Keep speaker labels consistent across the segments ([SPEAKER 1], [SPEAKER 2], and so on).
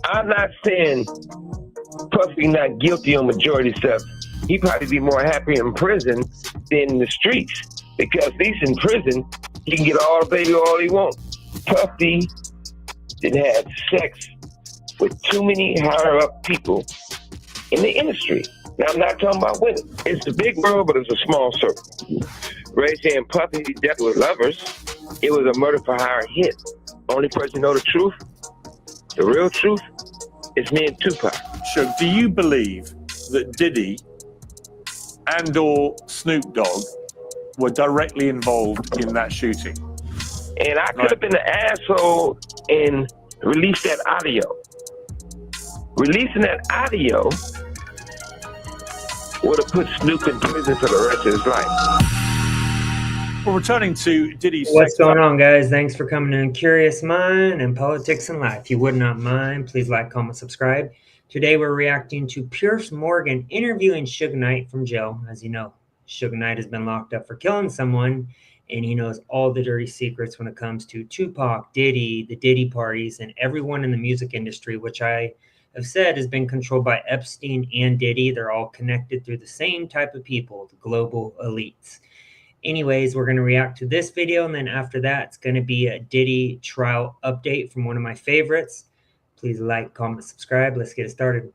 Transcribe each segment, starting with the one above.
[SPEAKER 1] I'm not saying Puffy not guilty on majority stuff. He'd probably be more happy in prison than in the streets, because at least in prison, he can get all the baby all he wants. Puffy did have sex with too many higher up people in the industry. Now, I'm not talking about women. It's a big world, but it's a small circle. Ray J and Puffy dealt with lovers. It was a murder for hire hit. Only person know the truth, the real truth, is me and Tupac.
[SPEAKER 2] Suge, do you believe that Diddy and or Snoop Dogg were directly involved in that shooting?
[SPEAKER 1] And I could have been the asshole and released that audio. Releasing that audio would have put Snoop in prison for the rest of his life.
[SPEAKER 2] Well, returning to Diddy's...
[SPEAKER 3] What's going on, guys? Thanks for coming in Curious Mind and Politics and Life. If you would not mind, please like, comment, subscribe. Today we're reacting to Piers Morgan interviewing Suge Knight from jail. As you know, Suge Knight has been locked up for killing someone, and he knows all the dirty secrets when it comes to Tupac, Diddy, the Diddy parties, and everyone in the music industry, which I have said has been controlled by Epstein and Diddy. They're all connected through the same type of people, the global elites. Anyways, we're going to react to this video, and then after that, it's going to be a Diddy trial update from one of my favorites. Please like, comment, subscribe. Let's get it started.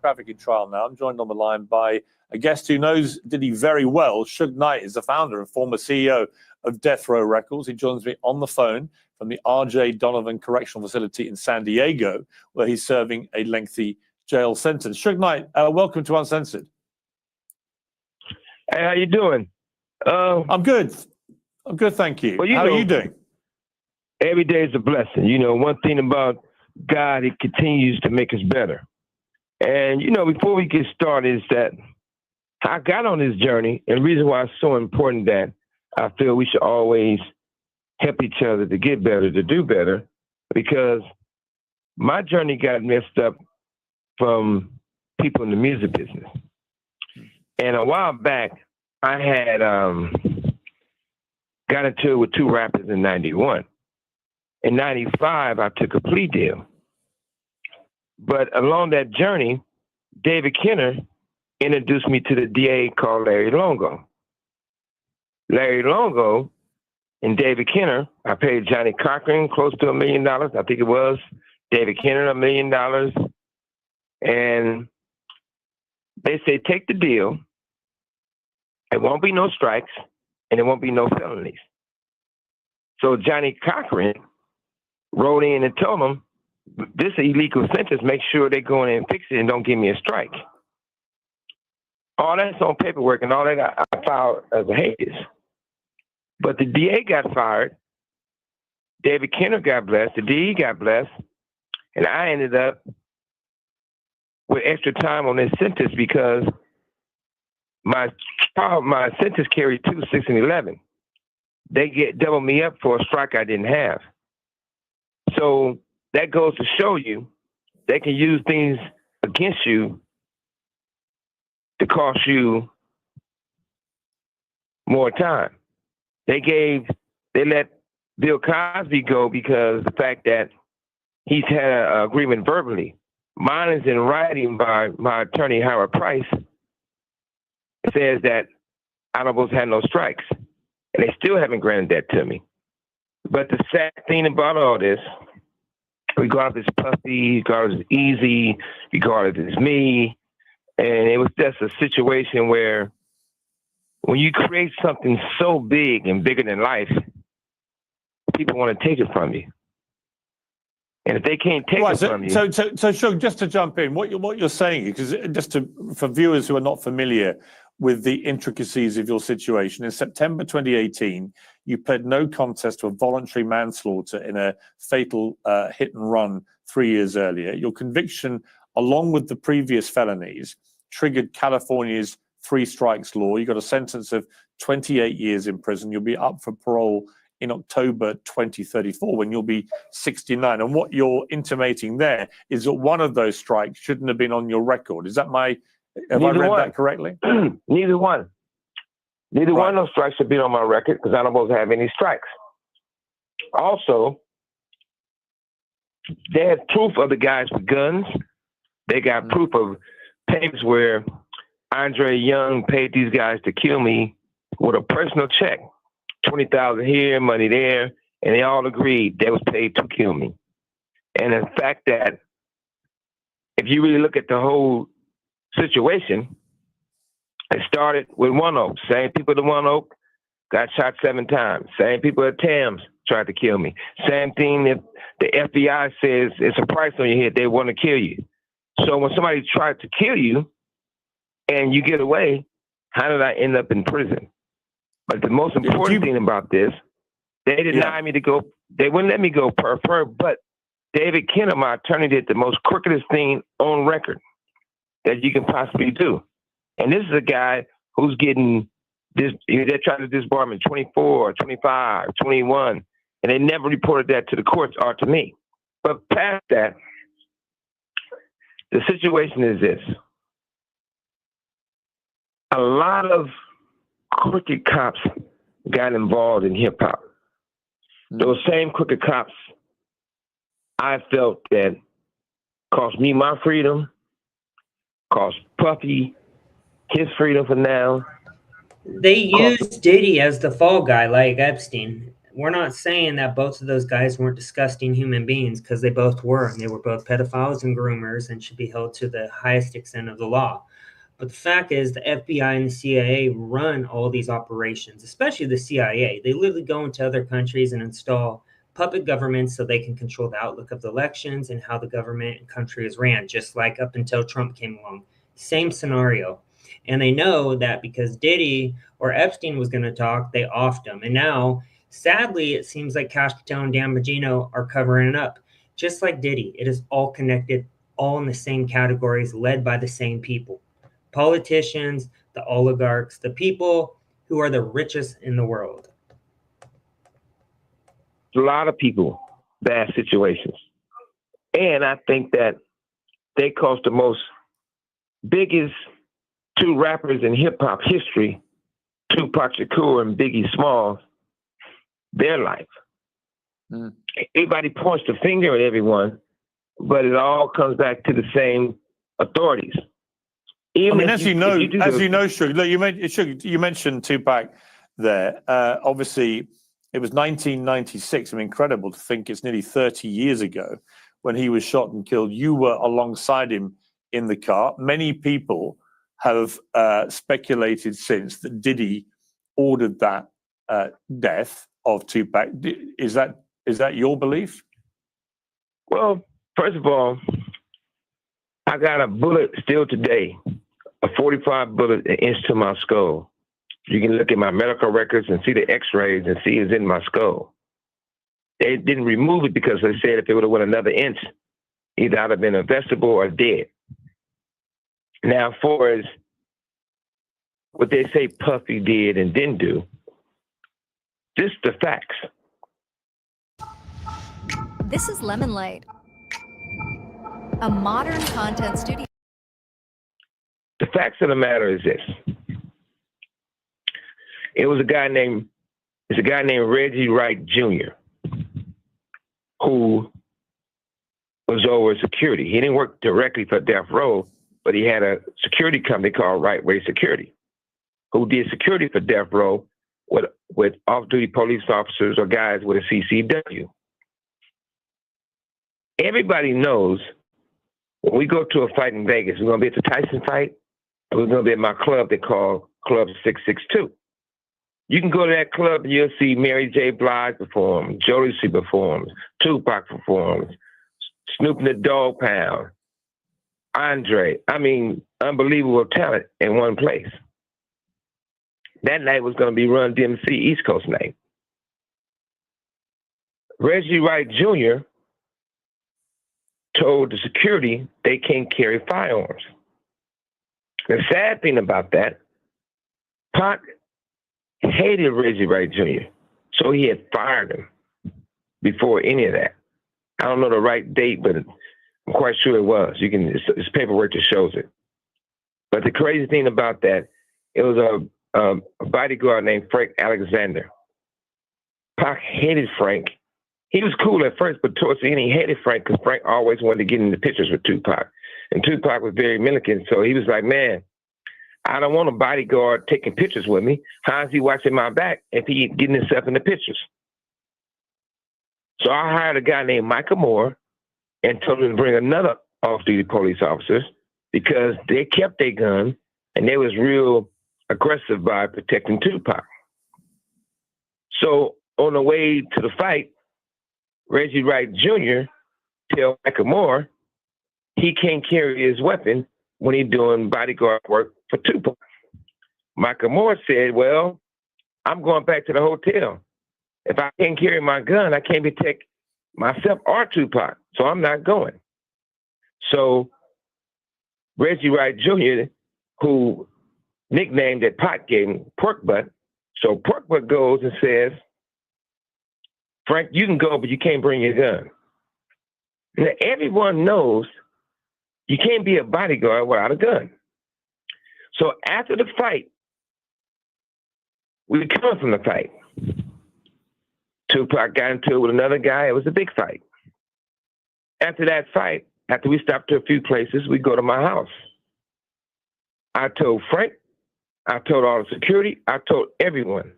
[SPEAKER 2] Trafficking trial now. I'm joined on the line by a guest who knows Diddy very well. Suge Knight is the founder and former CEO of Death Row Records. He joins me on the phone from the R.J. Donovan Correctional Facility in San Diego, where he's serving a lengthy jail sentence. Suge Knight, welcome to Uncensored.
[SPEAKER 1] Hey, how you doing?
[SPEAKER 2] I'm good. I'm good, thank you.
[SPEAKER 1] Well,
[SPEAKER 2] how are you doing?
[SPEAKER 1] Every day is a blessing. You know, one thing about God, He continues to make us better. And, you know, before we get started is that I got on this journey, and the reason why it's so important that I feel we should always help each other to get better, to do better, because my journey got messed up from people in the music business. And a while back, I had got into it with two rappers in 91. In 95, I took a plea deal. But along that journey, David Kenner introduced me to the DA called Larry Longo. Larry Longo and David Kenner, I paid Johnny Cochran close to $1 million. I think it was. David Kenner, $1 million. And they say, take the deal. It won't be no strikes, and it won't be no felonies. So Johnny Cochran wrote in and told them, this illegal sentence, make sure they go in and fix it and don't give me a strike. All that's on paperwork, and all that I filed as a habeas. But the DA got fired. David Kenner got blessed. The DE got blessed. And I ended up with extra time on this sentence because my sentence carried 2, 6, and 11. They double me up for a strike I didn't have. So that goes to show you they can use things against you to cost you more time. They let Bill Cosby go because the fact that he's had an agreement verbally. Mine is in writing by my attorney, Howard Price. It says that I don't supposed to have no strikes. And they still haven't granted that to me. But the sad thing about all this, regardless it's Puffy, regardless it's Easy, regardless it's me, and it was just a situation where when you create something so big and bigger than life, people want to take it from you. And if they can't take it from you...
[SPEAKER 2] So Suge, just to jump in, what you're saying, because for viewers who are not familiar with the intricacies of your situation, in September 2018, you pled no contest to a voluntary manslaughter in a fatal hit and run 3 years earlier. Your conviction, along with the previous felonies, triggered California's 3 strikes law. You got a sentence of 28 years in prison. You'll be up for parole in October 2034 when you'll be 69. And what you're intimating there is that one of those strikes shouldn't have been on your record. Is that have I read that correctly?
[SPEAKER 1] Neither one. Neither one of those strikes should be on my record because I don't supposed to have any strikes. Also, They had proof of the guys with guns. They got proof of payments where Andre Young paid these guys to kill me with a personal check, $20,000 here, money there, and they all agreed they was paid to kill me. And the fact that if you really look at the whole situation, it started with One Oak. Same people at One Oak got shot 7 times. Same people at Tams tried to kill me. Same thing if the FBI says it's a price on your head, they want to kill you. So when somebody tried to kill you and you get away, how did I end up in prison? But the most important thing about this, they denied me to go. They wouldn't let me go per, but David Kenner, my attorney, did the most crookedest thing on record that you can possibly do. And this is a guy who's getting this, they're trying to disbar him in 24, 25, 21, and they never reported that to the courts or to me. But past that, the situation is this. A lot of crooked cops got involved in hip hop. Those same crooked cops, I felt that cost me my freedom, cost Puffy his freedom for now.
[SPEAKER 3] They used Diddy as the fall guy, like Epstein. We're not saying that both of those guys weren't disgusting human beings, because they both were, and they were both pedophiles and groomers and should be held to the highest extent of the law. But the fact is, the FBI and the CIA run all these operations, especially the CIA. They literally go into other countries and install puppet governments so they can control the outlook of the elections and how the government and country is ran, just like up until Trump came along. Same scenario. And they know that because Diddy or Epstein was going to talk, they offed him. And now, sadly, it seems like Cash Patel and Dan Bongino are covering it up. Just like Diddy, it is all connected, all in the same categories, led by the same people. Politicians, the oligarchs, the people who are the richest in the world.
[SPEAKER 1] A lot of people, bad situations. And I think that they cost the most biggest 2 rappers in hip hop history, Tupac Shakur and Biggie Smalls, their life. Everybody points the finger at everyone, but it all comes back to the same authorities.
[SPEAKER 2] Even as you know, Suge, look, you mentioned Tupac there. Obviously, it was 1996. I mean, incredible to think it's nearly 30 years ago when he was shot and killed. You were alongside him in the car. Many people have speculated since that Diddy ordered that death of Tupac. Is that your belief?
[SPEAKER 1] Well, first of all, I got a bullet still today, a 45 bullet into my skull. You can look at my medical records and see the x-rays and see it's in my skull. They didn't remove it because they said if it would have went another inch, either I'd have been investable or dead. Now, far as what they say Puffy did and didn't do, just the facts.
[SPEAKER 4] This is Lemon Light, a modern content studio.
[SPEAKER 1] The facts of the matter is this. It's a guy named Reggie Wright Jr. who was over security. He didn't work directly for Death Row, but he had a security company called Right Way Security, who did security for Death Row with off-duty police officers or guys with a CCW. Everybody knows when we go to a fight in Vegas, we're going to be at the Tyson fight, and we're going to be at my club they call Club 662. You can go to that club and you'll see Mary J. Blige perform, Jodeci performs, Tupac performs, Snoop and the Dogg Pound, Andre. I mean, unbelievable talent in one place. That night was going to be Run DMC East Coast night. Reggie Wright Jr. told the security they can't carry firearms. The sad thing about that, Pac hated Reggie Wright Jr., so he had fired him before any of that. I don't know the right date, but I'm quite sure it was. It's paperwork that shows it. But the crazy thing about that, it was a bodyguard named Frank Alexander. Pac hated Frank He was cool at first, but towards the end, he hated Frank because Frank always wanted to get in the pictures with Tupac. And Tupac was very militant, so he was like, man, I don't want a bodyguard taking pictures with me. How's he watching my back if he getting himself in the pictures? So I hired a guy named Michael Moore and told him to bring another off-duty police officers because they kept their gun and they was real aggressive by protecting Tupac. So on the way to the fight, Reggie Wright Jr. tell Michael Moore he can't carry his weapon when he's doing bodyguard work for Tupac. Michael Moore said, well, I'm going back to the hotel. If I can't carry my gun, I can't protect myself or Tupac, so I'm not going. So Reggie Wright Jr., who nicknamed that Pac gave him Pork Butt, so Pork Butt goes and says, Frank, you can go, but you can't bring your gun. Now, everyone knows you can't be a bodyguard without a gun. So after the fight, we come from the fight. Tupac got into it with another guy. It was a big fight. After that fight, after we stopped to a few places, we go to my house. I told Frank, I told all the security, I told everyone,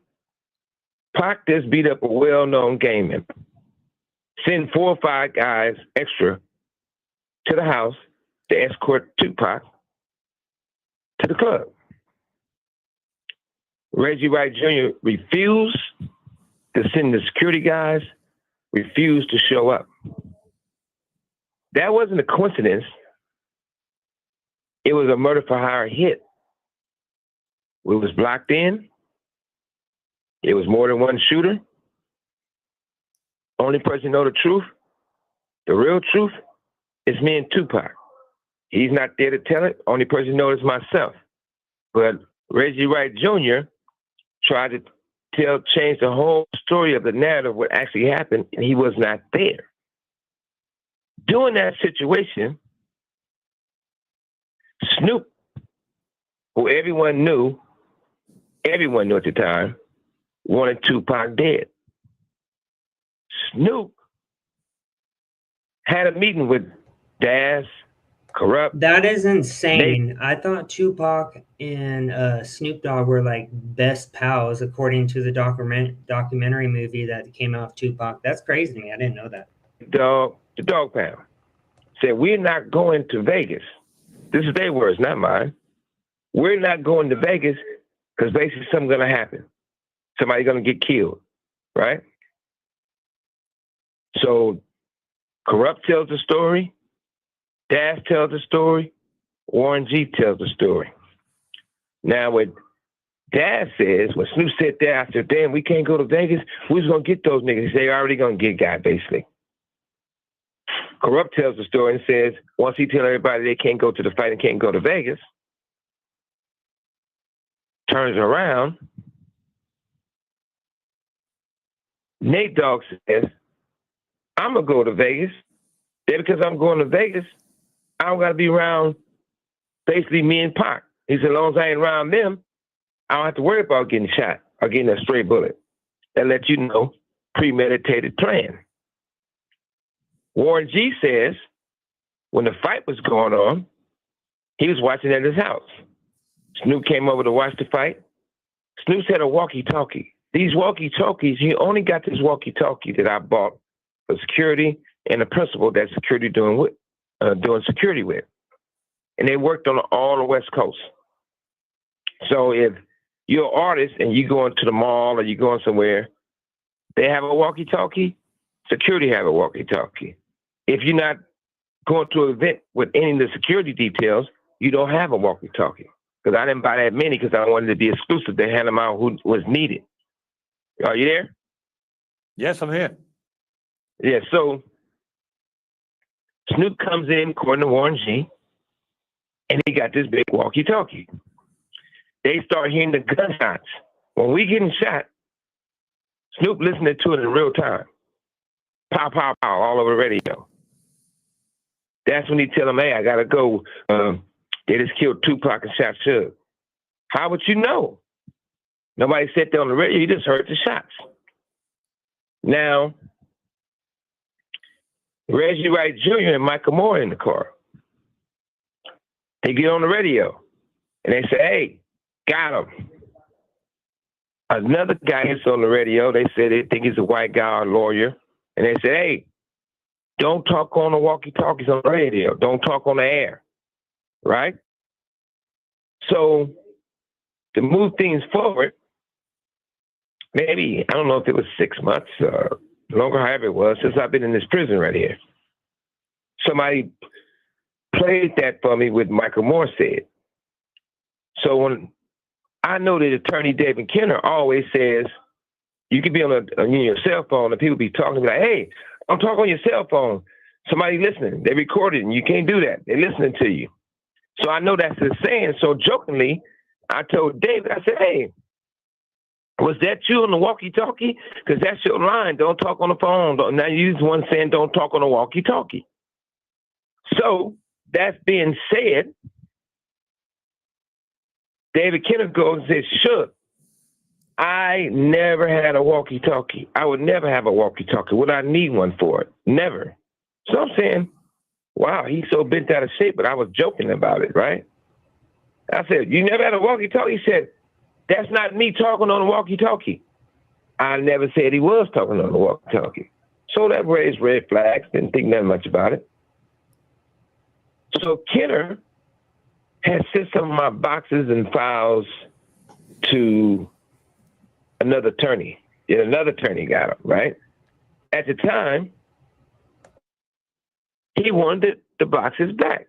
[SPEAKER 1] Pac just beat up a well-known game member. Send 4 or 5 guys extra to the house to escort Tupac to the club. Reggie Wright Jr. refused to send the security guys, refused to show up. That wasn't a coincidence. It was a murder for hire hit. We was blocked in. It was more than one shooter. Only person know the truth, the real truth, is me and Tupac. He's not there to tell it. Only person knows is myself. But Reggie Wright Jr. tried to change the whole story of the narrative, what actually happened, and he was not there. During that situation, Snoop, who everyone knew at the time, wanted Tupac dead. Snoop had a meeting with Daz, Corrupt.
[SPEAKER 3] That is insane. I thought Tupac and Snoop Dogg were like best pals, according to the documentary movie that came out of Tupac. That's crazy to me. I didn't know that.
[SPEAKER 1] The Dog Pound said, we're not going to Vegas. This is their words, not mine. We're not going to Vegas because basically something's going to happen. Somebody's going to get killed, right? So Corrupt tells the story. Daz tells the story. Warren G tells the story. Now, what Daz says, when Snoop said that, I said, damn, we can't go to Vegas. Who's going to get those niggas? They're already going to get guy, basically. Corrupt tells the story and says, once he tells everybody they can't go to the fight and can't go to Vegas, turns around, Nate Dogg says, I'm going to go to Vegas. Then because I'm going to Vegas, I don't got to be around basically me and Pac. He said, as long as I ain't around them, I don't have to worry about getting shot or getting a stray bullet. That lets you know, premeditated plan. Warren G says, when the fight was going on, he was watching at his house. Snoop came over to watch the fight. Snoop had a walkie-talkie. These walkie-talkies, he only got this walkie-talkie that I bought for security and the principal that security doing security with. And they worked on all the West Coast. So if you're an artist and you going to the mall or you going somewhere, they have a walkie-talkie, security have a walkie-talkie. If you're not going to an event with any of the security details, you don't have a walkie-talkie. Because I didn't buy that many because I wanted to be exclusive to hand them out who was needed. Are you there?
[SPEAKER 2] Yes, I'm here.
[SPEAKER 1] Yeah, so Snoop comes in, according to Warren G, and he got this big walkie-talkie. They start hearing the gunshots. When we getting shot, Snoop listening to it in real time. Pow, pow, pow, all over the radio. That's when he tell him, hey, I got to go. They just killed Tupac and shot Suge. How would you know? Nobody said that on the radio. You just heard the shots. Now, Reggie Wright Jr. and Michael Moore in the car. They get on the radio and they say, hey, got him. Another guy gets on the radio. They say they think he's a white guy or a lawyer. And they say, hey, don't talk on the walkie-talkies on the radio. Don't talk on the air. Right? So to move things forward, maybe, I don't know if it was 6 months or longer, however it was, since I've been in this prison right here. Somebody played that for me with Michael Moore said. So when I know that attorney David Kenner always says, you can be on your cell phone and people be talking like, hey, I'm talking on your cell phone. Somebody listening. They recorded and you can't do that. They're listening to you. So I know that's his saying. So jokingly, I told David, I said, hey, was that you on the walkie-talkie? Because that's your line. Don't talk on the phone. Now you're the one saying don't talk on the walkie-talkie. So that being said, David Kenner goes and says, Suge, I never had a walkie-talkie. I would never have a walkie-talkie. Would I need one for it? Never. So I'm saying, wow, he's so bent out of shape, but I was joking about it, right? I said, you never had a walkie-talkie? He said, that's not me talking on the walkie-talkie. I never said he was talking on the walkie-talkie. So that raised red flags. Didn't think nothing much about it. So Kenner had sent some of my boxes and files to another attorney. And another attorney got them, right? At the time, he wanted the boxes back.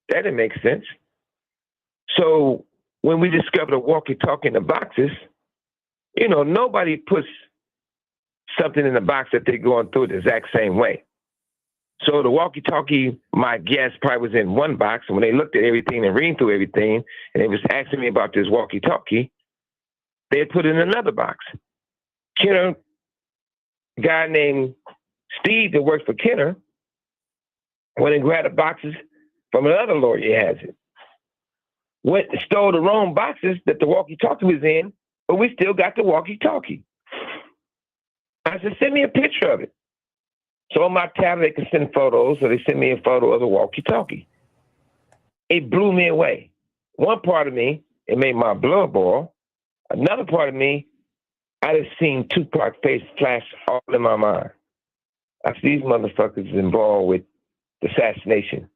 [SPEAKER 1] That didn't make sense. So when we discovered a walkie-talkie in the boxes, you know, nobody puts something in the box that they're going through the exact same way. So the walkie-talkie, my guess, probably was in one box. And when they looked at everything and reading through everything, and they was asking me about this walkie-talkie, they had put it in another box. Kenner, a guy named Steve that works for Kenner, went and grabbed the boxes from another lawyer he has it. Went and stole the wrong boxes that the walkie-talkie was in, but we still got the walkie-talkie. I said, send me a picture of it. So on my tablet, they can send photos, so they sent me a photo of the walkie-talkie. It blew me away. One part of me, it made my blood boil. Another part of me, I just seen Tupac face flash all in my mind. I see these motherfuckers involved with the assassination.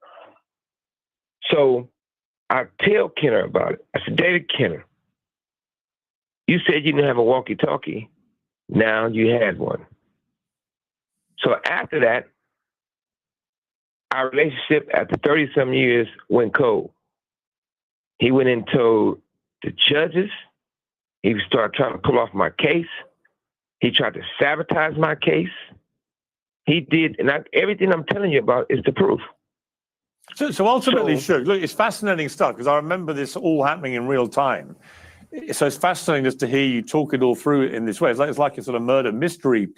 [SPEAKER 1] So I tell Kenner about it. I said, David Kenner, you said you didn't have a walkie-talkie. Now you had one. So after that, our relationship after 30-some years went cold. He went and told the judges. He started trying to pull off my case. He tried to sabotage my case. He did, and everything I'm telling you about is the proof.
[SPEAKER 2] So ultimately, Suge, look, it's fascinating stuff because I remember this all happening in real time. So it's fascinating just to hear you talk it all through in this way. It's like a sort of murder mystery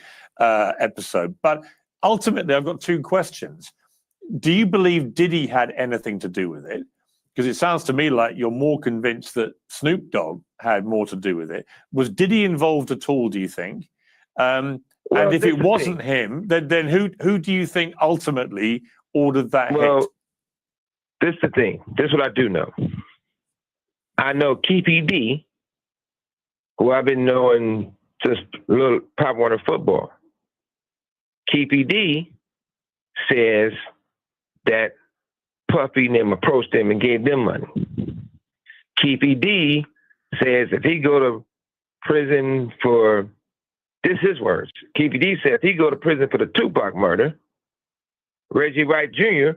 [SPEAKER 2] episode. But ultimately, I've got two questions. Do you believe Diddy had anything to do with it? Because it sounds to me like you're more convinced that Snoop Dogg had more to do with it. Was Diddy involved at all, do you think? And if it wasn't him, then who do you think ultimately ordered that hit?
[SPEAKER 1] This is the thing. This is what I do know. I know Keefe D, who I've been knowing since little Pop Warner football. Keefe D says that Puffy and them approached him and gave them money. Keefe D says if he go to prison for, this is his words. Keefe D said if he go to prison for the Tupac murder, Reggie Wright Jr.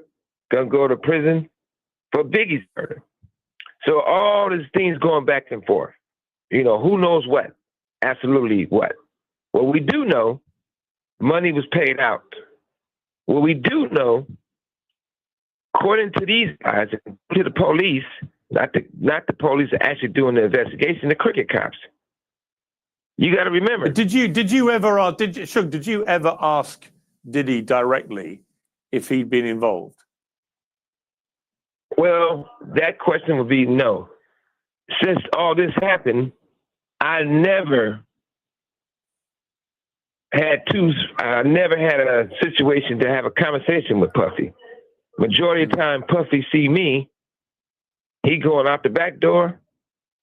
[SPEAKER 1] gonna go to prison for Biggie's murder. So all these things going back and forth. You know, who knows what? Absolutely what? What we do know, money was paid out. What we do know, according to these guys, to the police, not the police are actually doing the investigation, the cricket cops. You got to remember.
[SPEAKER 2] Did you ever ask Diddy directly if he'd been involved?
[SPEAKER 1] Well, that question would be no. Since all this happened, I never never had a situation to have a conversation with Puffy. Majority of the time, Puffy see me, he going out the back door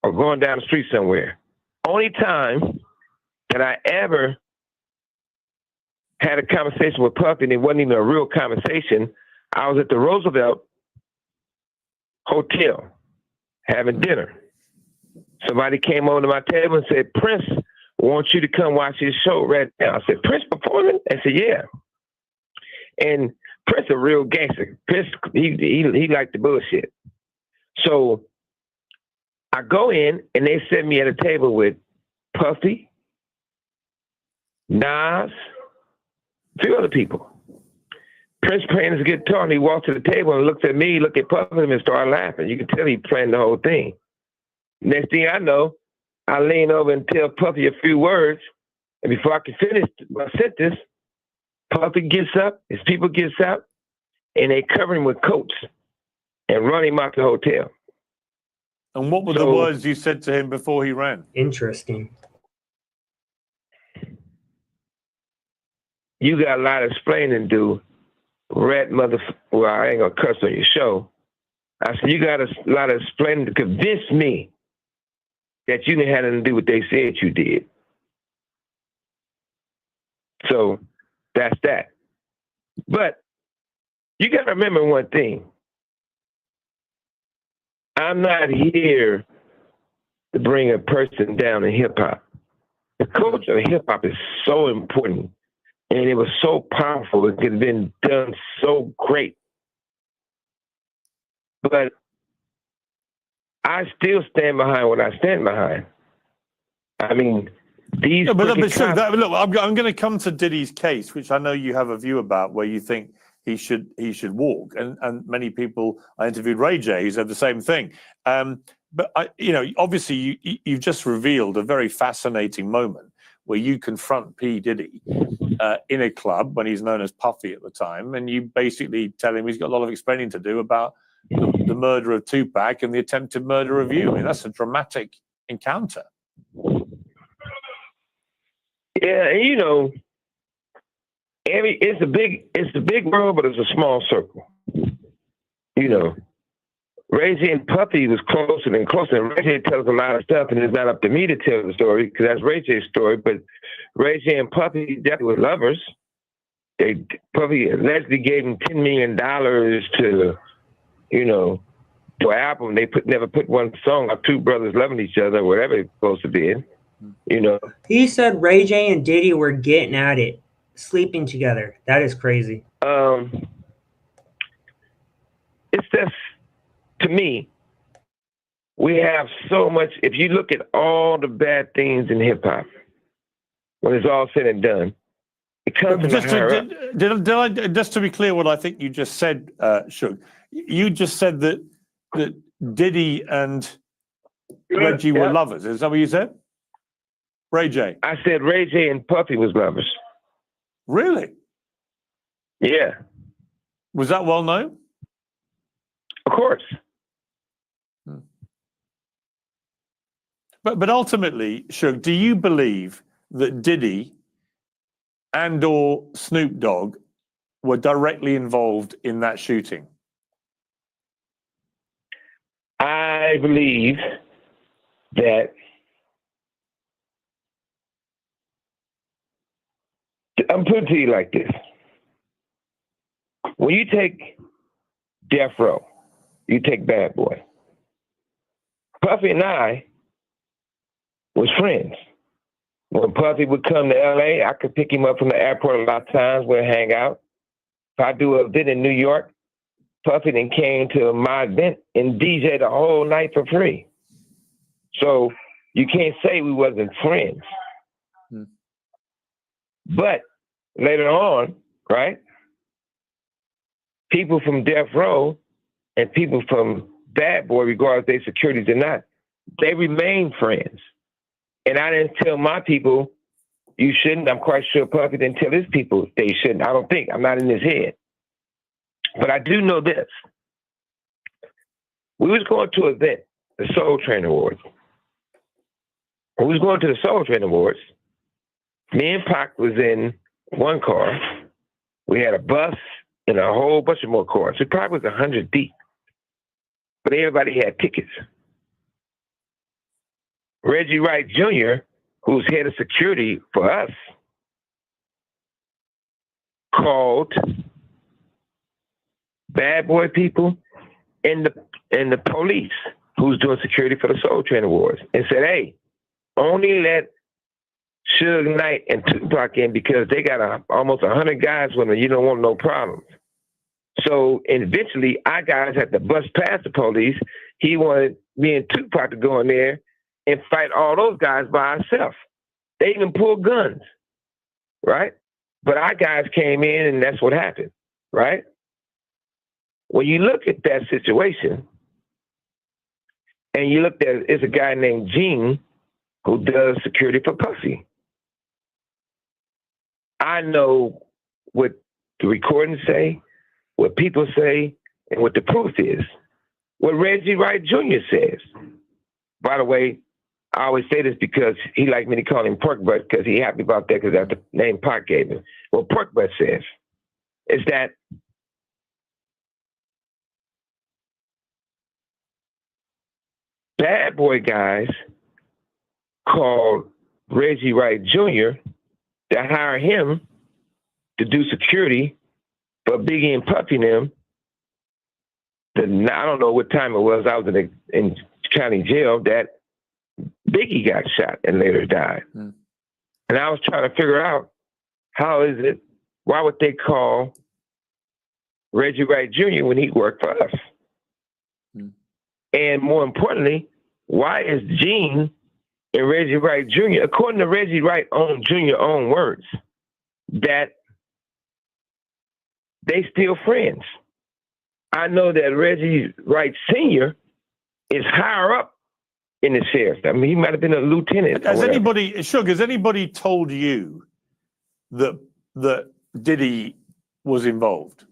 [SPEAKER 1] or going down the street somewhere. Only time that I ever had a conversation with Puffy, and it wasn't even a real conversation, I was at the Roosevelt Hotel having dinner. Somebody came over to my table and said, Prince wants you to come watch his show right now. I said, Prince performing? I said, yeah. And Prince a real gangster. Prince, he liked the bullshit. So I go in and they set me at a table with Puffy, Nas, a few other people. Prince playing his guitar and he walked to the table and looked at me, looked at Puffy and started laughing. You could tell he planned the whole thing. Next thing I know, I lean over and tell Puffy a few words, and before I can finish my sentence, Puffy gets up, his people gets up, and they cover him with coats and run him out the hotel.
[SPEAKER 2] And what were the words you said to him before he ran?
[SPEAKER 3] Interesting.
[SPEAKER 1] You got a lot of explaining to do, rat well, I ain't gonna cuss on your show. I said, you got a lot of explaining to convince me that you didn't have nothing to do what they said you did. So that's that. But you got to remember one thing. I'm not here to bring a person down in hip hop. The culture of hip hop is so important and it was so powerful. It could have been done so great. But I still stand behind what I stand behind. I mean, these.
[SPEAKER 2] No, but look, I'm going to come to Diddy's case, which I know you have a view about, where you think he should walk, and many people I interviewed Ray J who said the same thing. But obviously, you've just revealed a very fascinating moment where you confront P. Diddy in a club when he's known as Puffy at the time, and you basically tell him he's got a lot of explaining to do about the murder of Tupac and the attempted murder of you. I mean, that's a dramatic encounter.
[SPEAKER 1] Yeah, and it's a big world, but it's a small circle. Ray J and Puffy was closer and closer. And Ray J tells a lot of stuff, and it's not up to me to tell the story because that's Ray J's story. But Ray J and Puffy definitely were lovers. Puffy allegedly gave him $10 million to an album. They never put one song of two brothers loving each other, whatever it's supposed to be.
[SPEAKER 3] He said Ray J and Diddy were getting at it, sleeping together. That is crazy.
[SPEAKER 1] It's just, to me, we have so much. If you look at all the bad things in hip hop, when it's all said and done, it comes
[SPEAKER 2] just to be clear, what I think you just said, Suge, you just said that Diddy and Reggie were lovers. Is that what you said? Ray J.
[SPEAKER 1] I said Ray J and Puffy was lovers.
[SPEAKER 2] Really?
[SPEAKER 1] Yeah.
[SPEAKER 2] Was that well known?
[SPEAKER 1] Of course.
[SPEAKER 2] But ultimately, Suge, do you believe that Diddy and or Snoop Dogg were directly involved in that shooting?
[SPEAKER 1] I believe that I'm putting it to you like this. When you take Death Row, you take Bad Boy. Puffy and I was friends. When Puffy would come to LA, I could pick him up from the airport a lot of times. We'd hang out. If I do an event in New York, Puffy then came to my event and DJ the whole night for free. So you can't say we wasn't friends. But later on, right, people from Death Row and people from Bad Boy, regardless if they securities or not, they remain friends. And I didn't tell my people, you shouldn't. I'm quite sure Puffy didn't tell his people they shouldn't. I don't think. I'm not in his head. But I do know this. We was going to an event, the Soul Train Awards. When we was going to the Soul Train Awards, Me and Pac was in one car. We had a bus and a whole bunch of more cars. It probably was 100 deep. But everybody had tickets. Reggie Wright Jr., who's head of security for us, called bad boy people and the police who's doing security for the Soul Train Awards and said, hey, only let Suge Knight and Tupac in because they got almost 100 guys with them. You don't want no problems. So eventually, our guys had to bust past the police. He wanted me and Tupac to go in there and fight all those guys by ourselves. They even pulled guns, right? But our guys came in, and that's what happened, right? When you look at that situation, and you look at it's a guy named Gene who does security for Puffy. I know what the recordings say, what people say, and what the proof is. What Reggie Wright Jr. says. By the way, I always say this because he liked me to call him Pork Butt because he happy about that because that's the name Pac gave him. What Pork Butt says is that bad boy guys called Reggie Wright Jr. to hire him to do security for Biggie and Puffy and them. I don't know what time it was. I was in county jail that Biggie got shot and later died. And I was trying to figure out how is it, why would they call Reggie Wright Jr. when he worked for us? And more importantly, why is Gene and Reggie Wright Jr., according to Reggie Wright Jr. own words, that they still friends? I know that Reggie Wright Sr. is higher up in the sheriff. I mean, he might have been a lieutenant.
[SPEAKER 2] Has anybody told you that Diddy was involved?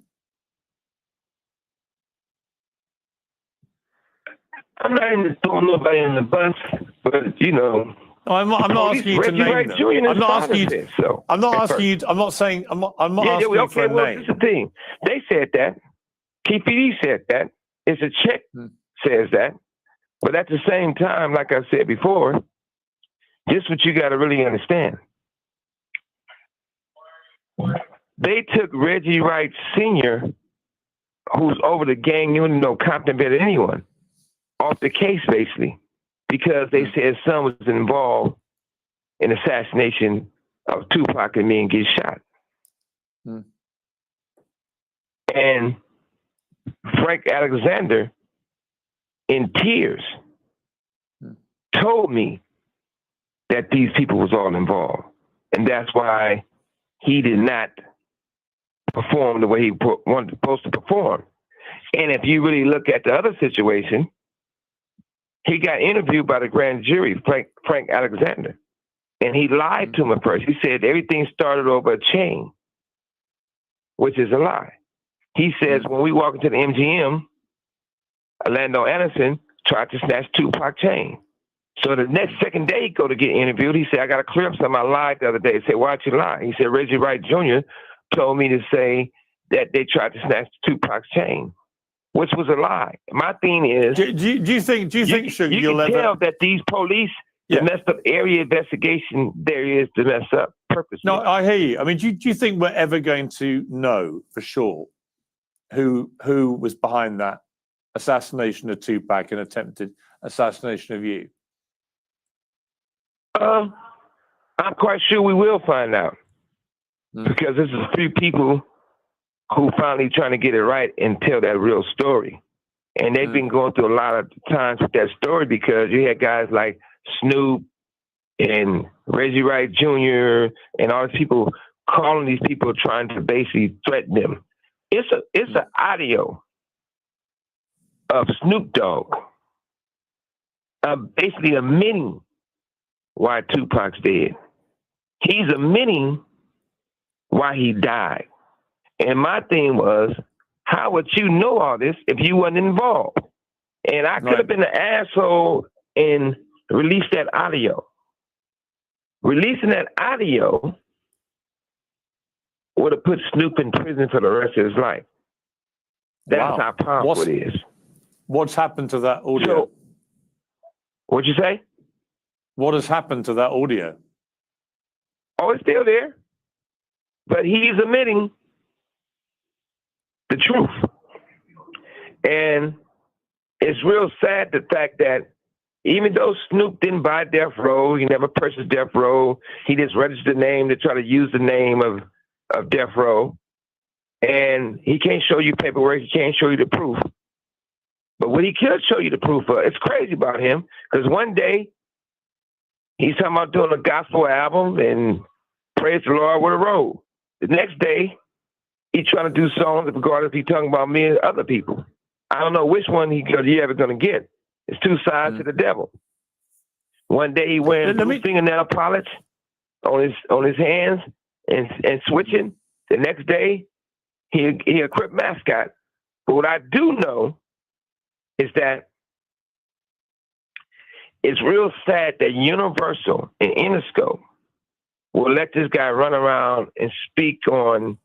[SPEAKER 1] I'm not even throwing nobody in the bus, but you know.
[SPEAKER 2] No, I'm not asking you to name them. I'm not asking you. I'm not asking you. I'm not saying. I'm not asking you for a name.
[SPEAKER 1] This is the thing. They said that. KPD said that. It's a check says that. But at the same time, like I said before, this is what you got to really understand. They took Reggie Wright Sr., who's over the gang, you don't know Compton better than anyone, off the case basically, because they said his son was involved in assassination of Tupac and me and get shot. And Frank Alexander, in tears, told me that these people was all involved. And that's why he did not perform the way he wanted supposed to perform. And if you really look at the other situation, he got interviewed by the grand jury, Frank Alexander, and he lied to him at first. He said everything started over a chain, which is a lie. He says when we walk into the MGM, Orlando Anderson tried to snatch Tupac chain. So the second day he go to get interviewed, he said, I got to clear up something. I lied the other day. He said, why'd you lie? He said, Reggie Wright Jr. told me to say that they tried to snatch Tupac's chain, which was a lie. My thing is,
[SPEAKER 2] do you think Suge,
[SPEAKER 1] you can tell that these police, the messed up area investigation there is to mess up purposely.
[SPEAKER 2] No, I hear you. I mean, do you think we're ever going to know for sure who was behind that assassination of Tupac and attempted assassination of you?
[SPEAKER 1] I'm quite sure we will find out because this is a few people who finally trying to get it right and tell that real story. And they've been going through a lot of times with that story because you had guys like Snoop and Reggie Wright Jr. and all these people calling these people trying to basically threaten them. It's an audio of Snoop Dogg, basically admitting why Tupac's dead. He's admitting why he died. And my thing was, how would you know all this if you wasn't involved? And I could have been an asshole and released that audio. Releasing that audio would have put Snoop in prison for the rest of his life. That's how powerful it is.
[SPEAKER 2] What's happened to that audio?
[SPEAKER 1] So, what'd you say?
[SPEAKER 2] What has happened to that audio?
[SPEAKER 1] Oh, it's still there. But he's admitting the truth. And it's real sad the fact that even though Snoop didn't buy Death Row, he never purchased Death Row, he just registered the name to try to use the name of Death Row. And he can't show you paperwork, he can't show you the proof. But what he could show you the proof of, it's crazy about him, because one day he's talking about doing a gospel album and praise the Lord with a robe. The next day, he's trying to do songs regardless if he's talking about me and other people. I don't know which one you're ever going to get. It's two sides to the devil. One day he wearing blue fingernail polish on his hands and switching. The next day, he a Crip mascot. But what I do know is that it's real sad that Universal and Interscope will let this guy run around and speak on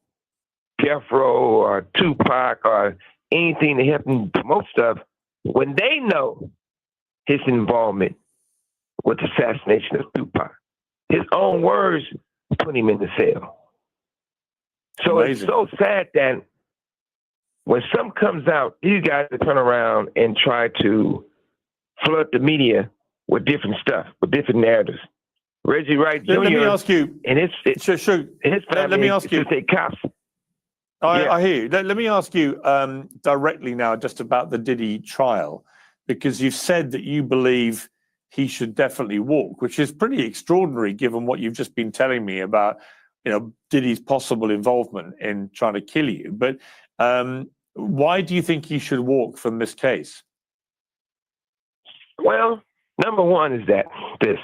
[SPEAKER 1] Death Row or Tupac or anything to help him promote stuff when they know his involvement with the assassination of Tupac. His own words put him in the cell. So It's so sad that when something comes out, these guys turn around and try to flood the media with different stuff, with different narratives. Reggie Wright Jr.
[SPEAKER 2] Let me ask you,
[SPEAKER 1] and his family,
[SPEAKER 2] let me ask you,
[SPEAKER 1] say cops.
[SPEAKER 2] I hear you. Let me ask you directly now just about the Diddy trial, because you've said that you believe he should definitely walk, which is pretty extraordinary given what you've just been telling me about, Diddy's possible involvement in trying to kill you. But why do you think he should walk from this case?
[SPEAKER 1] Well, number one is this.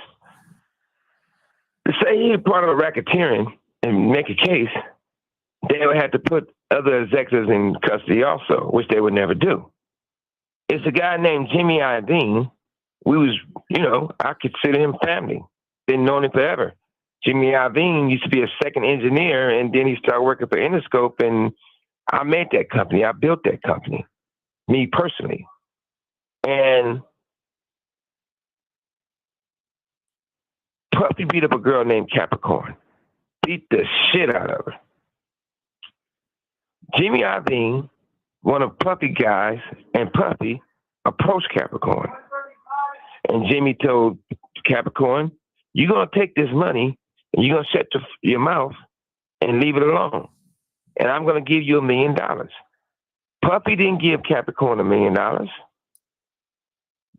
[SPEAKER 1] To say he's part of a racketeering and make a case, they would have to put other executives in custody also, which they would never do. It's a guy named Jimmy Iovine. I consider him family. Been knowing him forever. Jimmy Iovine used to be a second engineer, and then he started working for Interscope, and I made that company. I built that company, me personally. And Puffy beat up a girl named Capricorn. Beat the shit out of her. Jimmy Iovine, one of Puffy guys, and Puffy approached Capricorn. And Jimmy told Capricorn, you're going to take this money and you're going to shut your mouth and leave it alone. And I'm going to give you $1 million. Puffy didn't give Capricorn $1 million.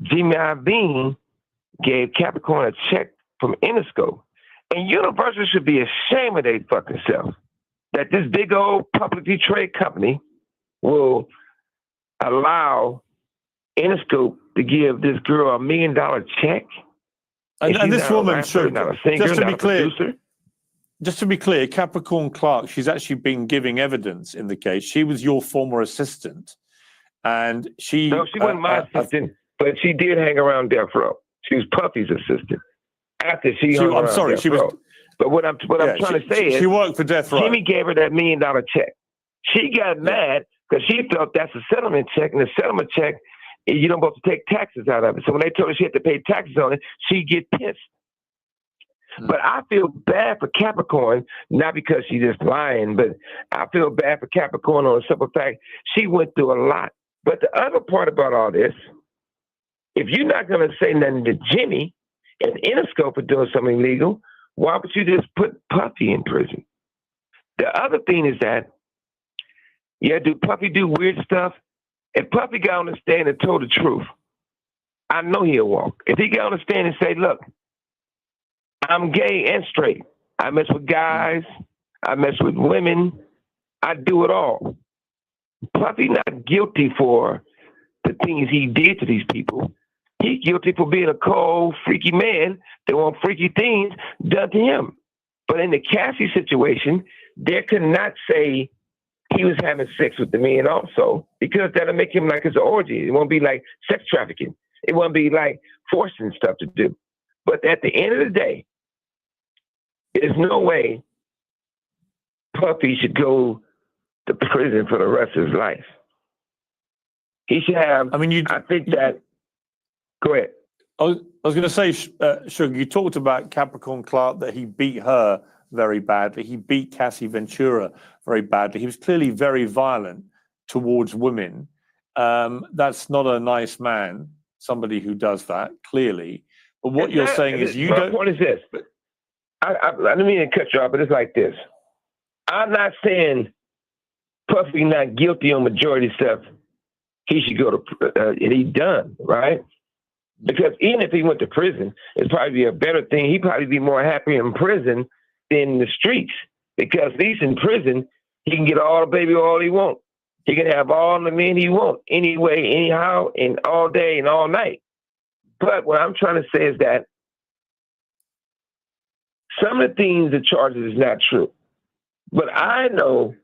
[SPEAKER 1] Jimmy Iovine gave Capricorn a check from Interscope. And Universal should be ashamed of their fucking self that this big old publicly traded company will allow Interscope to give this girl $1 million check.
[SPEAKER 2] And this woman,
[SPEAKER 1] Suge, not a singer,
[SPEAKER 2] just to be clear, Capricorn Clark, she's actually been giving evidence in the case. She was your former assistant, and she...
[SPEAKER 1] No, she wasn't my assistant, but she did hang around Death Row. She was Puffy's assistant. After she hung around Death Row. But what I'm trying to say is...
[SPEAKER 2] She worked for Death Row.
[SPEAKER 1] Jimmy gave her that $1 million check. She got mad because she thought that's a settlement check, and the settlement check, you don't supposed to take taxes out of it. So when they told her she had to pay taxes on it, she'd get pissed. But I feel bad for Capricorn, not because she's just lying, but I feel bad for Capricorn on the simple fact she went through a lot. But the other part about all this, if you're not going to say nothing to Jimmy and Interscope for doing something illegal, why would you just put Puffy in prison? The other thing is that, do Puffy do weird stuff? If Puffy got on the stand and told the truth, I know he'll walk. If he got on the stand and say, look, I'm gay and straight. I mess with guys. I mess with women. I do it all. Puffy not guilty for the things he did to these people. He's guilty for being a cold, freaky man that want freaky things done to him. But in the Cassie situation, they could not say he was having sex with the man also, because that'll make him like it's an orgy. It won't be like sex trafficking. It won't be like forcing stuff to do. But at the end of the day, there's no way Puffy should go to prison for the rest of his life. He should have. I mean, I think that. Go ahead.
[SPEAKER 2] I was going to say, Suge, you talked about Capricorn Clark, that he beat her very badly. He beat Cassie Ventura very badly. He was clearly very violent towards women. That's not a nice man, somebody who does that, clearly. But what you're saying is you don't...
[SPEAKER 1] My point is this. I didn't mean to cut you off, but it's like this. I'm not saying Puffy not guilty on majority stuff. He should go to... he's done, right? Because even if he went to prison, it'd probably be a better thing. He'd probably be more happy in prison than in the streets. Because at least in prison, he can get all the baby all he wants. He can have all the men he wants, anyway, anyhow, and all day and all night. But what I'm trying to say is that some of the things, the charges is not true. But I know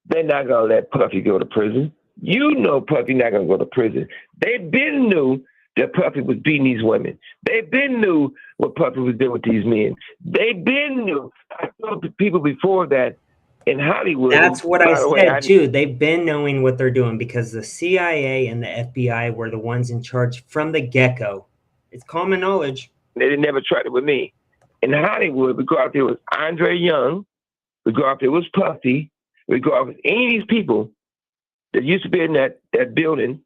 [SPEAKER 1] they're not going to let Puffy go to prison. You know Puffy not going to go to prison. They been knew that Puffy was beating these women. They been knew what Puffy was doing with these men. They been knew. I told people before that in Hollywood.
[SPEAKER 3] That's what I said too. They've been knowing what they're doing because the CIA and the FBI were the ones in charge from the get-go. It's common knowledge.
[SPEAKER 1] They never tried it with me. In Hollywood, we go out there with Andre Young. We go out there with Puffy. We go out with any of these people that used to be in that building.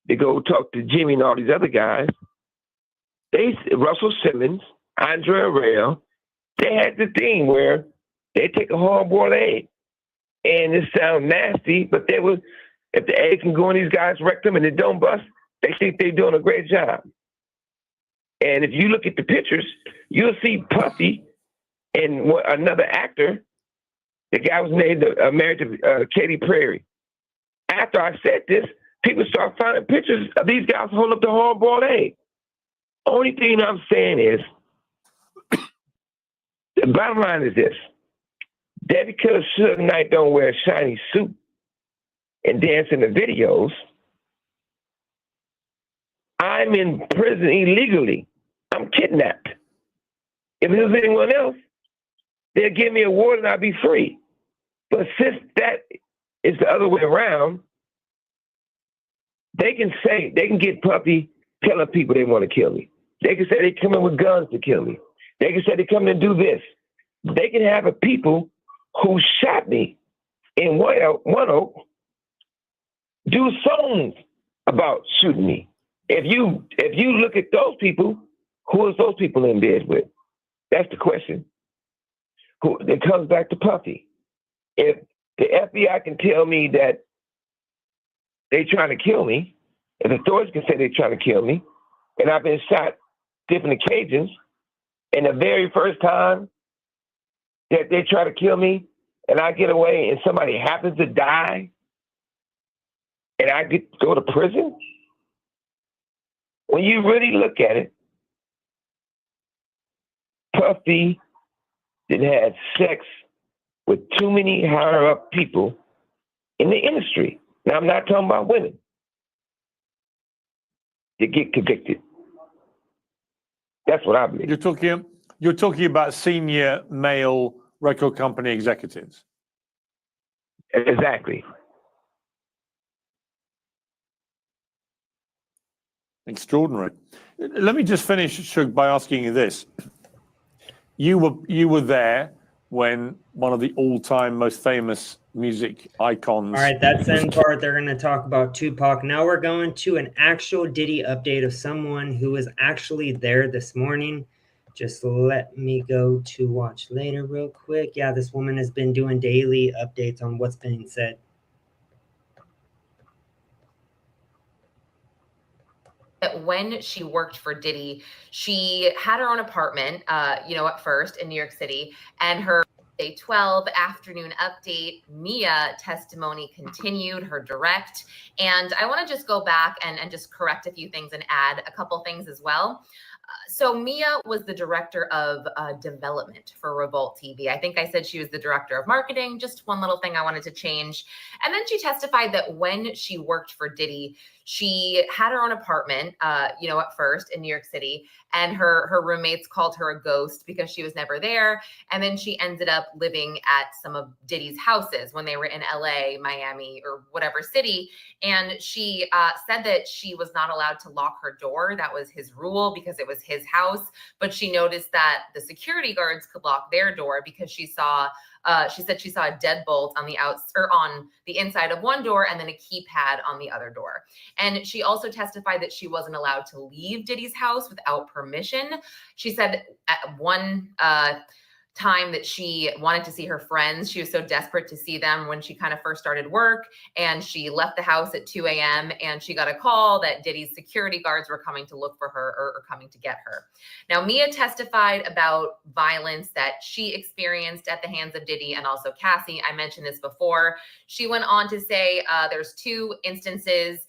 [SPEAKER 1] They go talk to Jimmy and all these other guys. Russell Simmons, Andre Arell, they had the thing where they take a hard-boiled egg. And it sounds nasty, but if the egg can go in these guys' rectum and it don't bust, they think they're doing a great job. And if you look at the pictures, you'll see Puffy and another actor. The guy was married to Katy Perry. After I said this, people start finding pictures of these guys holding up the hard-boiled egg. Only thing I'm saying is, the bottom line is this. That because Suge Knight don't wear a shiny suit and dance in the videos, I'm in prison illegally. I'm kidnapped. If it was anyone else, they'd give me a award and I'd be free. But since that is the other way around, they can get Puffy telling people they want to kill me. They can say they come in with guns to kill me. They can say they come in and do this. They can have a people who shot me in One Oak do songs about shooting me. If you look at those people, who is those people in bed with? That's the question. It comes back to Puffy. If the FBI can tell me that they're trying to kill me, if authorities can say they're trying to kill me, and I've been shot different occasions, and the very first time that they try to kill me and I get away and somebody happens to die and I get to go to prison, when you really look at it, Puffy didn't have sex with too many higher up people in the industry. Now, I'm not talking about women to get convicted. That's what I believe.
[SPEAKER 2] You're talking about senior male record company executives.
[SPEAKER 1] Exactly.
[SPEAKER 2] Extraordinary. Let me just finish, Suge, by asking you this. You were there when one of the all-time most famous music icons...
[SPEAKER 3] All right, that's the end part. They're going to talk about Tupac. Now we're going to an actual Diddy update of someone who was actually there this morning. Just let me go to watch later real quick. Yeah, this woman has been doing daily updates on what's being said.
[SPEAKER 5] When she worked for Diddy, she had her own apartment, at first in New York City, and her Day 12 afternoon update, Mia testimony continued, her direct. And I want to just go back and just correct a few things and add a couple things as well. So Mia was the director of development for Revolt TV. I think I said she was the director of marketing. Just one little thing I wanted to change. And then she testified that when she worked for Diddy, she had her own apartment, you know, at first in New York City, and her roommates called her a ghost because she was never there. And then she ended up living at some of Diddy's houses when they were in LA, Miami, or whatever city. And she said that she was not allowed to lock her door. That was his rule because it was his house. But she noticed that the security guards could lock their door because she said she saw a deadbolt on the on the inside of one door and then a keypad on the other door. And she also testified that she wasn't allowed to leave Diddy's house without permission. She said at one time that she wanted to see her friends. She was so desperate to see them when she kind of first started work, and she left the house at 2 a.m. and she got a call that Diddy's security guards were coming to look for her or coming to get her. Now, Mia testified about violence that she experienced at the hands of Diddy and also Cassie. I mentioned this before. She went on to say there's two instances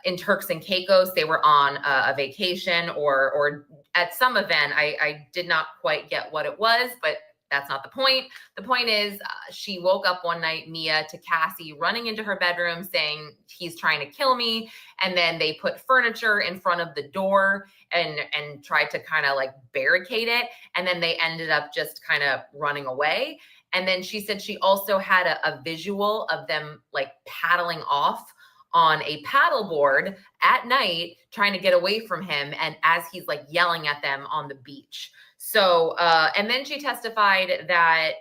[SPEAKER 5] in Turks and Caicos. They were on a vacation or at some event. I did not quite get what it was, but that's not the point. The point is she woke up one night, Mia, to Cassie running into her bedroom saying, he's trying to kill me. And then they put furniture in front of the door and tried to kind of like barricade it. And then they ended up just kind of running away. And then she said she also had a visual of them like paddling off on a paddleboard at night, trying to get away from him. And as he's like yelling at them on the beach. So, and then she testified that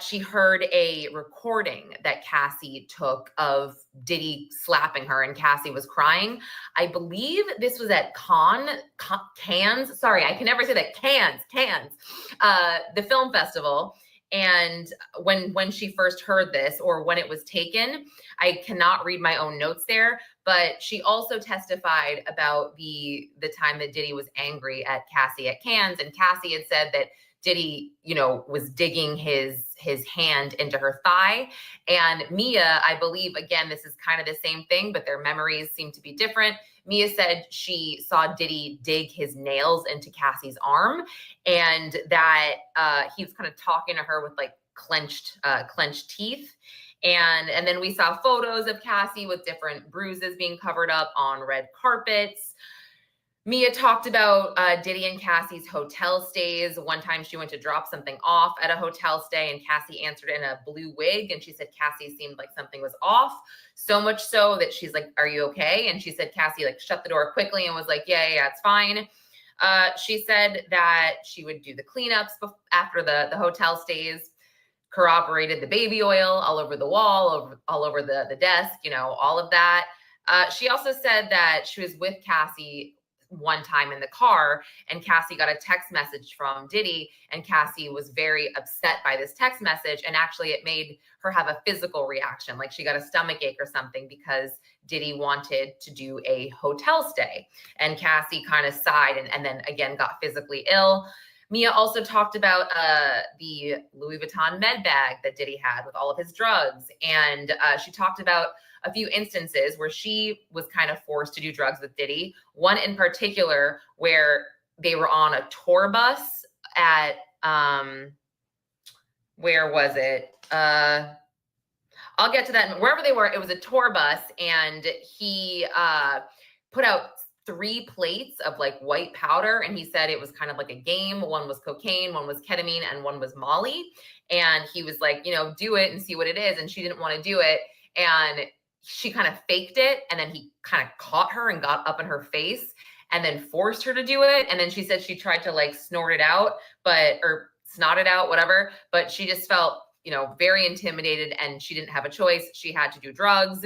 [SPEAKER 5] she heard a recording that Cassie took of Diddy slapping her and Cassie was crying. I believe this was at Cannes. Sorry, I can never say that. Cannes, the film festival. And when she first heard this, or when it was taken, I cannot read my own notes there, but she also testified about the time that Diddy was angry at Cassie at Cannes, and Cassie had said that Diddy, you know, was digging his hand into her thigh. And Mia, I believe, again, this is kind of the same thing, but their memories seem to be different. Mia said she saw Diddy dig his nails into Cassie's arm, and that he was kind of talking to her with like clenched teeth. And then we saw photos of Cassie with different bruises being covered up on red carpets. Mia talked about Diddy and Cassie's hotel stays. One time she went to drop something off at a hotel stay and Cassie answered in a blue wig. And she said Cassie seemed like something was off. So much so that she's like, are you okay? And she said Cassie like shut the door quickly and was like, yeah, it's fine. She said that she would do the cleanups after the hotel stays, corroborated the baby oil all over the wall, all over the desk, you know, all of that. She also said that she was with Cassie one time in the car and Cassie got a text message from Diddy and Cassie was very upset by this text message. And actually it made her have a physical reaction. Like she got a stomach ache or something because Diddy wanted to do a hotel stay and Cassie kind of sighed and then again got physically ill. Mia also talked about the Louis Vuitton med bag that Diddy had with all of his drugs. And she talked about a few instances where she was kind of forced to do drugs with Diddy. One in particular where they were on a tour bus at, where was it? I'll get to that. Wherever they were, it was a tour bus and he put out 3 plates of like white powder. And he said it was kind of like a game. One was cocaine, one was ketamine, and one was Molly. And he was like, you know, do it and see what it is. And she didn't want to do it. And she kind of faked it. And then he kind of caught her and got up in her face and then forced her to do it. And then she said she tried to like snort it out, or snot it out, whatever. But she just felt, you know, very intimidated and she didn't have a choice. She had to do drugs.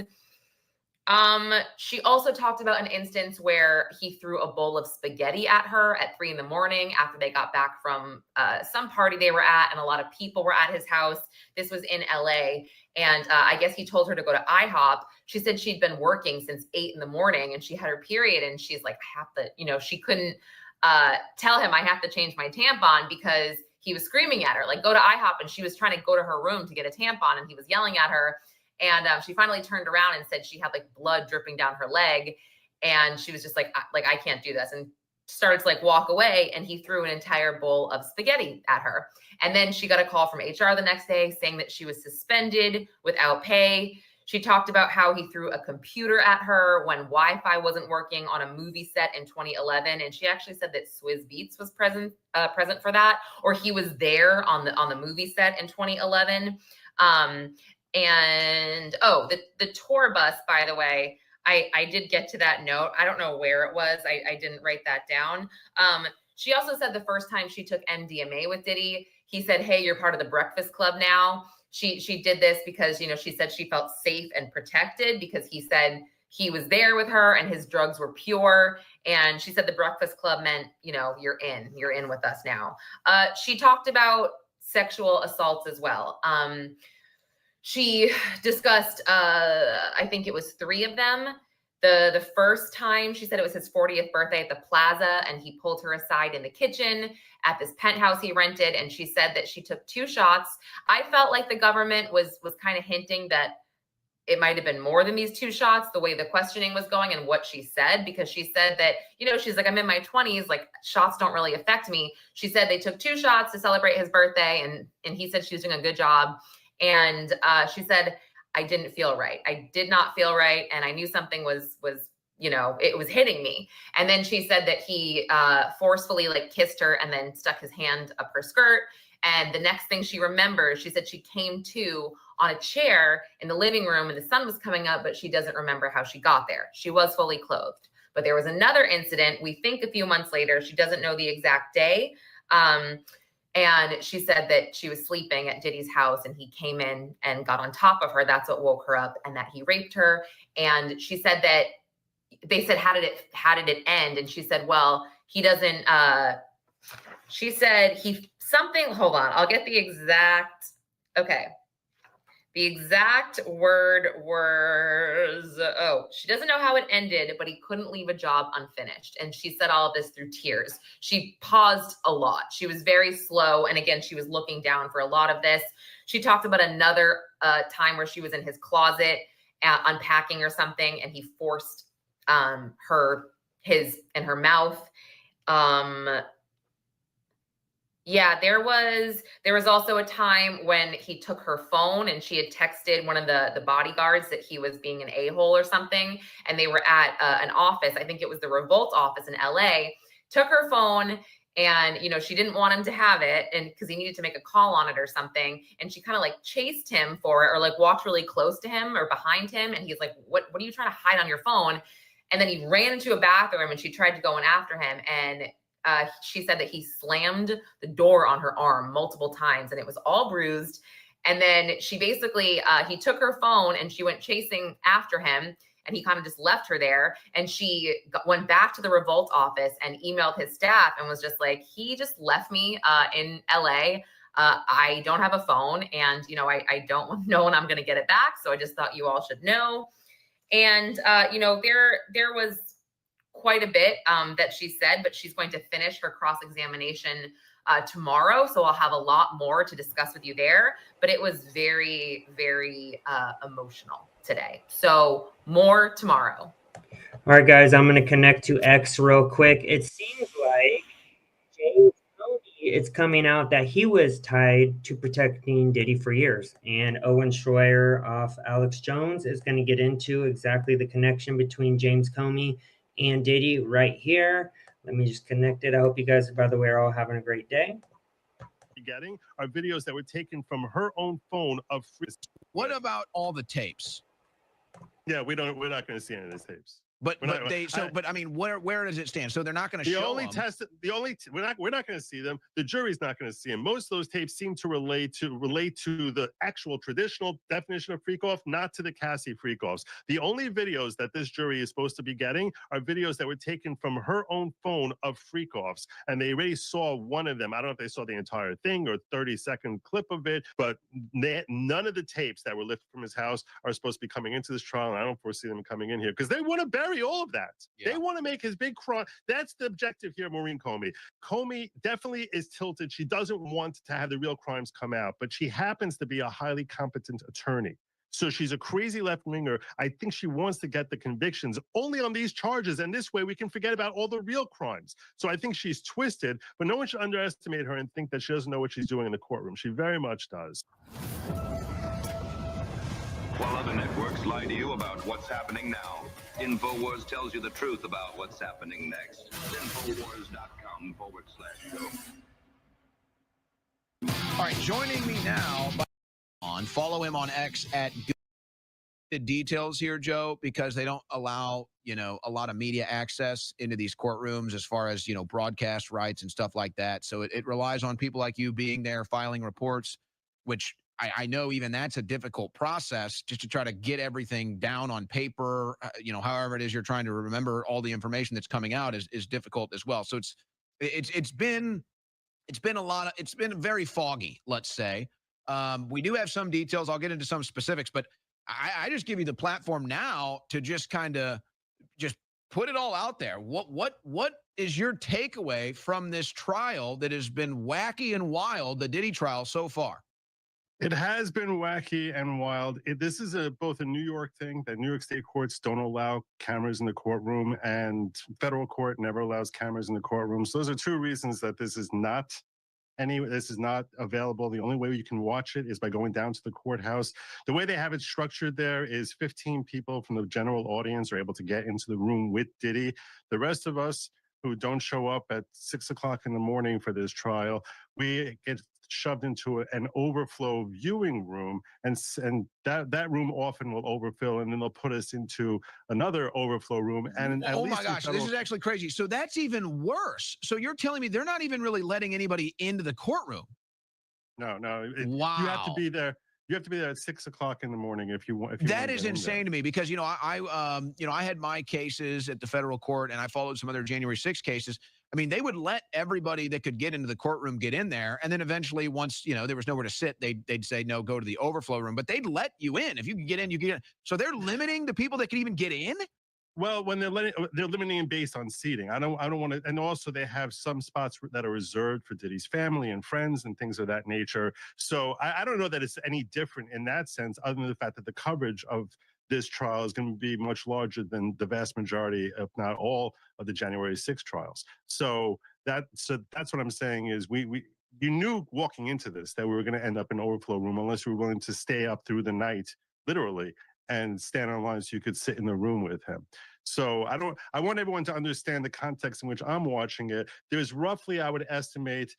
[SPEAKER 5] She also talked about an instance where he threw a bowl of spaghetti at her at 3 a.m. after they got back from some party they were at, and a lot of people were at his house. This was in LA. And I guess he told her to go to IHOP. She said she'd been working since 8 a.m. and she had her period. And she's like, I have to, you know, she couldn't tell him I have to change my tampon because he was screaming at her, like, go to IHOP. And she was trying to go to her room to get a tampon and he was yelling at her. And she finally turned around and said she had like blood dripping down her leg. And she was just like, I can't do this. And started to like walk away, and he threw an entire bowl of spaghetti at her. And then she got a call from HR the next day saying that she was suspended without pay. She talked about how he threw a computer at her when Wi-Fi wasn't working on a movie set in 2011, and she actually said that Swizz Beatz was present for that, or he was there on the movie set in 2011. And oh, the tour bus, by the way, I did get to that note. I don't know where it was. I didn't write that down. She also said the first time she took MDMA with Diddy, he said, "Hey, you're part of the Breakfast Club now." She did this because, you know, she said she felt safe and protected because he said he was there with her and his drugs were pure. And she said the Breakfast Club meant, you know, you're in with us now. She talked about sexual assaults as well. She discussed, I think it was 3 of them. The first time, she said it was his 40th birthday at the Plaza, and he pulled her aside in the kitchen at this penthouse he rented, and she said that she took 2 shots. I felt like the government was kind of hinting that it might have been more than these 2 shots, the way the questioning was going and what she said, because she said that, you know, she's like, I'm in my 20s, like shots don't really affect me. She said they took 2 shots to celebrate his birthday, and he said she was doing a good job. And she said, I didn't feel right. I did not feel right. And I knew something was, you know, it was hitting me. And then she said that he forcefully like kissed her and then stuck his hand up her skirt. And the next thing she remembers, she said she came to on a chair in the living room and the sun was coming up, but she doesn't remember how she got there. She was fully clothed. But there was another incident, we think a few months later, she doesn't know the exact day. And she said that she was sleeping at Diddy's house and he came in and got on top of her. That's what woke her up, and that he raped her. And she said that they said, how did it end? And she said, well, he doesn't, she said hold on, I'll get the exact, okay. The exact word was, she doesn't know how it ended, but he couldn't leave a job unfinished. And she said all of this through tears. She paused a lot. She was very slow. And again, she was looking down for a lot of this. She talked about another time where she was in his closet unpacking or something, and he forced his in her mouth. Yeah, there was also a time when he took her phone and she had texted one of the bodyguards that he was being an a-hole or something. And they were at an office. I think it was the Revolt office in LA, took her phone, and, you know, she didn't want him to have it, and because he needed to make a call on it or something. And she kind of like chased him for it, or like walked really close to him or behind him. And he's like, what are you trying to hide on your phone? And then he ran into a bathroom and she tried to go in after him. And she said that he slammed the door on her arm multiple times and it was all bruised. And then she basically, he took her phone and she went chasing after him, and he kind of just left her there. And she went back to the Revolt office and emailed his staff and was just like, he just left me in LA. I don't have a phone, and, you know, I don't know when I'm going to get it back. So I just thought you all should know. And, you know, there was quite a bit that she said, but she's going to finish her cross-examination tomorrow. So I'll have a lot more to discuss with you there, but it was very, very emotional today. So more tomorrow.
[SPEAKER 3] All right, guys, I'm going to connect to X real quick. It seems like James Cody, it's coming out that he was tied to protecting Diddy for years. And Owen Schroyer off Alex Jones is going to get into exactly the connection between James Comey and Diddy right here. Let me just connect it. I hope you guys, by the way, are all having a great day.
[SPEAKER 6] Getting are videos that were taken from her own phone of free.
[SPEAKER 7] What about all the tapes?
[SPEAKER 6] Yeah, we're not going to see any of those tapes.
[SPEAKER 7] But I mean, where does it stand? So they're not going to show them. We're not going to see them. The jury's not going to see them. Most of those tapes seem to relate to the actual traditional definition of freak off, not to the Cassie freak offs. The only videos that this jury is supposed to be getting are videos that were taken from her own phone of freak offs, and they already saw one of them. I don't know if they saw the entire thing or 30-second clip of it, but none of the tapes that were lifted from his house are supposed to be coming into this trial. And I don't foresee them coming in here because they want to bury all of that. Yeah. They want to make his big crime. That's the objective here, Maureen Comey. Comey definitely is tilted. She doesn't want to have the real crimes come out, but she happens to be a highly competent attorney.
[SPEAKER 6] So she's a crazy left-winger. I think she wants to get the convictions only on these charges, and this way we can forget about all the real crimes. So I think she's twisted, but no one should underestimate her and think that she doesn't know what she's doing in the courtroom. She very much does.
[SPEAKER 8] While other networks lie to you about what's happening now, InfoWars tells you the truth about what's happening next. Infowars.com/show.
[SPEAKER 7] All right, joining me now follow him on X at the details here, Joe, because they don't allow, a lot of media access into these courtrooms as far as, broadcast rights and stuff like that. So it relies on people like you being there, filing reports, which I know even that's a difficult process just to try to get everything down on paper. However it is you're trying to remember all the information that's coming out is difficult as well. So it's been very foggy, let's say. We do have some details. I'll get into some specifics, but I just give you the platform now to just kind of just put it all out there. What is your takeaway from this trial that has been wacky and wild, the Diddy trial so far?
[SPEAKER 6] It has been wacky and wild. This is both a New York thing, that New York state courts don't allow cameras in the courtroom, and federal court never allows cameras in the courtroom. So those are two reasons that this is not available. The only way you can watch it is by going down to the courthouse. The way they have it structured there is 15 people from the general audience are able to get into the room with Diddy. The rest of us who don't show up at 6 o'clock in the morning for this trial, we get shoved into an overflow viewing room, and that room often will overfill, and then they'll put us into another overflow room. And
[SPEAKER 7] oh my gosh, this is actually crazy. So that's even worse. So you're telling me they're not even really letting anybody into the courtroom?
[SPEAKER 6] No.
[SPEAKER 7] Wow.
[SPEAKER 6] You have to be there. You have to be there at 6 o'clock in the morning if you want.
[SPEAKER 7] That is insane to me, because I had my cases at the federal court, and I followed some other January 6 cases. I mean, they would let everybody that could get into the courtroom get in there, and then eventually, once there was nowhere to sit, they'd say no, go to the overflow room. But they'd let you in. If you could get in, you get in. So they're limiting the people that can even get in.
[SPEAKER 6] Well, when they're limiting it based on seating. I don't want to. And also, they have some spots that are reserved for Diddy's family and friends and things of that nature. So I don't know that it's any different in that sense, other than the fact that the coverage of this trial is going to be much larger than the vast majority, if not all, of the January 6 trials. So that's what I'm saying is you knew walking into this that we were going to end up in an overflow room unless you were willing to stay up through the night, literally, and stand on line so you could sit in the room with him. So I want everyone to understand the context in which I'm watching it. There's roughly, I would estimate,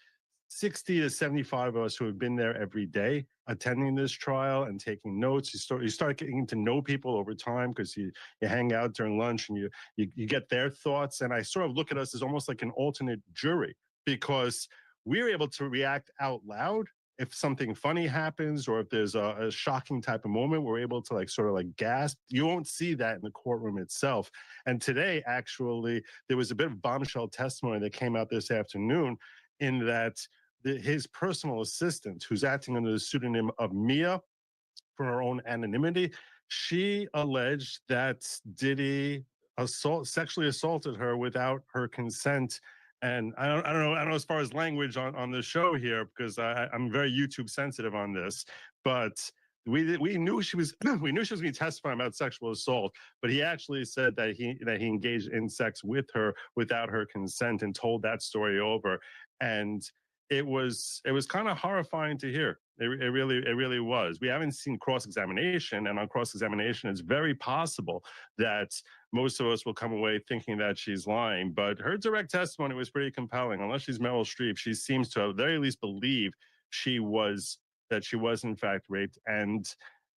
[SPEAKER 6] 60 to 75 of us who have been there every day attending this trial and taking notes. You start getting to know people over time because you hang out during lunch and you get their thoughts. And I sort of look at us as almost like an alternate jury, because we're able to react out loud if something funny happens or if there's a shocking type of moment. We're able to sort of gasp. You won't see that in the courtroom itself. And today, actually, there was a bit of bombshell testimony that came out this afternoon in that his personal assistant, who's acting under the pseudonym of Mia for her own anonymity, she alleged that Diddy sexually assaulted her without her consent. And I don't know as far as language on the show here, because I'm very YouTube sensitive on this, but we knew she was going to be testifying about sexual assault, but he actually said that he engaged in sex with her without her consent and told that story over. And it was kind of horrifying to hear. It really was. We haven't seen cross-examination, and on cross-examination, it's very possible that most of us will come away thinking that she's lying. But her direct testimony was pretty compelling. Unless she's Meryl Streep, she seems to at the very least believe she was in fact raped. And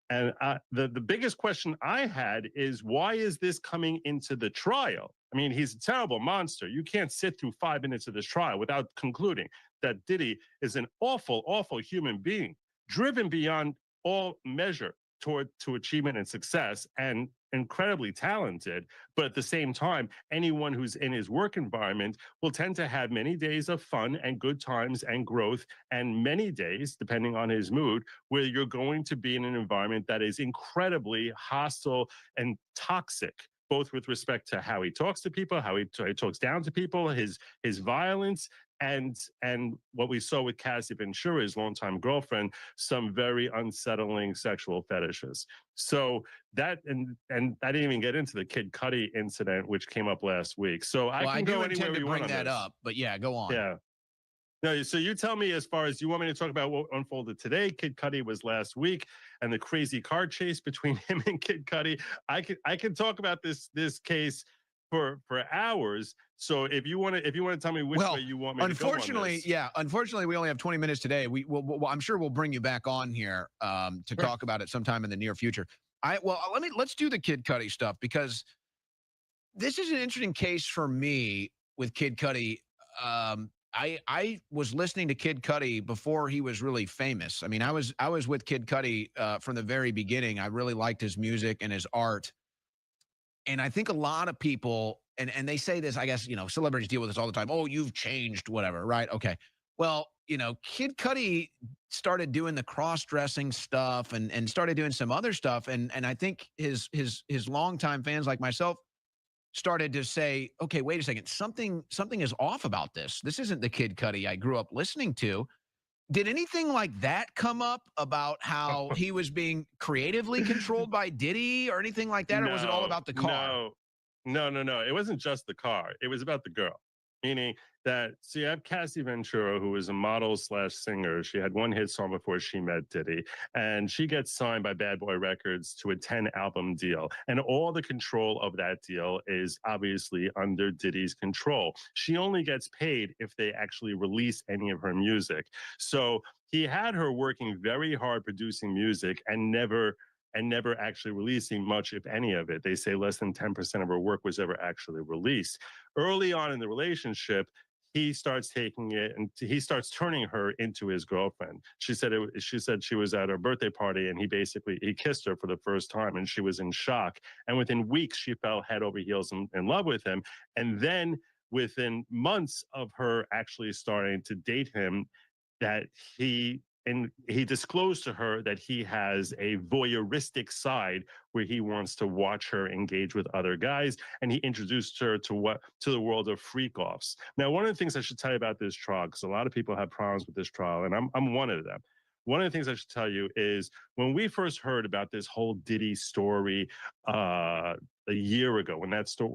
[SPEAKER 6] the biggest question I had is, why is this coming into the trial? I mean, he's a terrible monster. You can't sit through 5 minutes of this trial without concluding that Diddy is an awful, awful human being, driven beyond all measure to achievement and success, and incredibly talented. But at the same time, anyone who's in his work environment will tend to have many days of fun and good times and growth, and many days, depending on his mood, where you're going to be in an environment that is incredibly hostile and toxic, both with respect to how he talks to people, how he talks down to people, his violence. And what we saw with Cassie Ventura, his longtime girlfriend, some very unsettling sexual fetishes. So that and I didn't even get into the Kid Cudi incident, which came up last week. So I can go anywhere we want on
[SPEAKER 7] that
[SPEAKER 6] this.
[SPEAKER 7] up, but yeah, go on.
[SPEAKER 6] Yeah. No, so you tell me, as far as you want me to talk about what unfolded today. Kid Cudi was last week, and the crazy car chase between him and Kid Cudi. I can talk about this case for hours. So if you want to tell me which way you want me to go on this.
[SPEAKER 7] Unfortunately, we only have 20 minutes today. I'm sure we'll bring you back on here to talk about it sometime in the near future. Let's do the Kid Cudi stuff, because this is an interesting case for me with Kid Cudi. I was listening to Kid Cudi before he was really famous. I mean, I was with Kid Cudi from the very beginning. I really liked his music and his art. And I think a lot of people, and they say this, I guess, celebrities deal with this all the time. Oh, you've changed, whatever, right? Okay. Well, Kid Cudi started doing the cross-dressing stuff and started doing some other stuff. And I think his longtime fans like myself started to say, okay, wait a second, something is off about this. This isn't the Kid Cudi I grew up listening to. Did anything like that come up about how he was being creatively controlled by Diddy or anything like that? Or was it all about the car?
[SPEAKER 6] No. It wasn't just the car. It was about the girl. Meaning that, so you have Cassie Ventura, who is a model / singer. She had one hit song before she met Diddy, and she gets signed by Bad Boy Records to a 10-album deal. And all the control of that deal is obviously under Diddy's control. She only gets paid if they actually release any of her music. So he had her working very hard producing music and never actually releasing much, if any of it. They say less than 10% of her work was ever actually released. Early on in the relationship, he starts taking it and he starts turning her into his girlfriend. She said she was at her birthday party and he kissed her for the first time, and she was in shock. And within weeks, she fell head over heels in love with him. And then within months of her actually starting to date him, that he disclosed to her that he has a voyeuristic side where he wants to watch her engage with other guys, and he introduced her to the world of freak-offs. Now, one of the things I should tell you about this trial, because a lot of people have problems with this trial, and I'm one of them. One of the things I should tell you is when we first heard about this whole Diddy story a year ago, when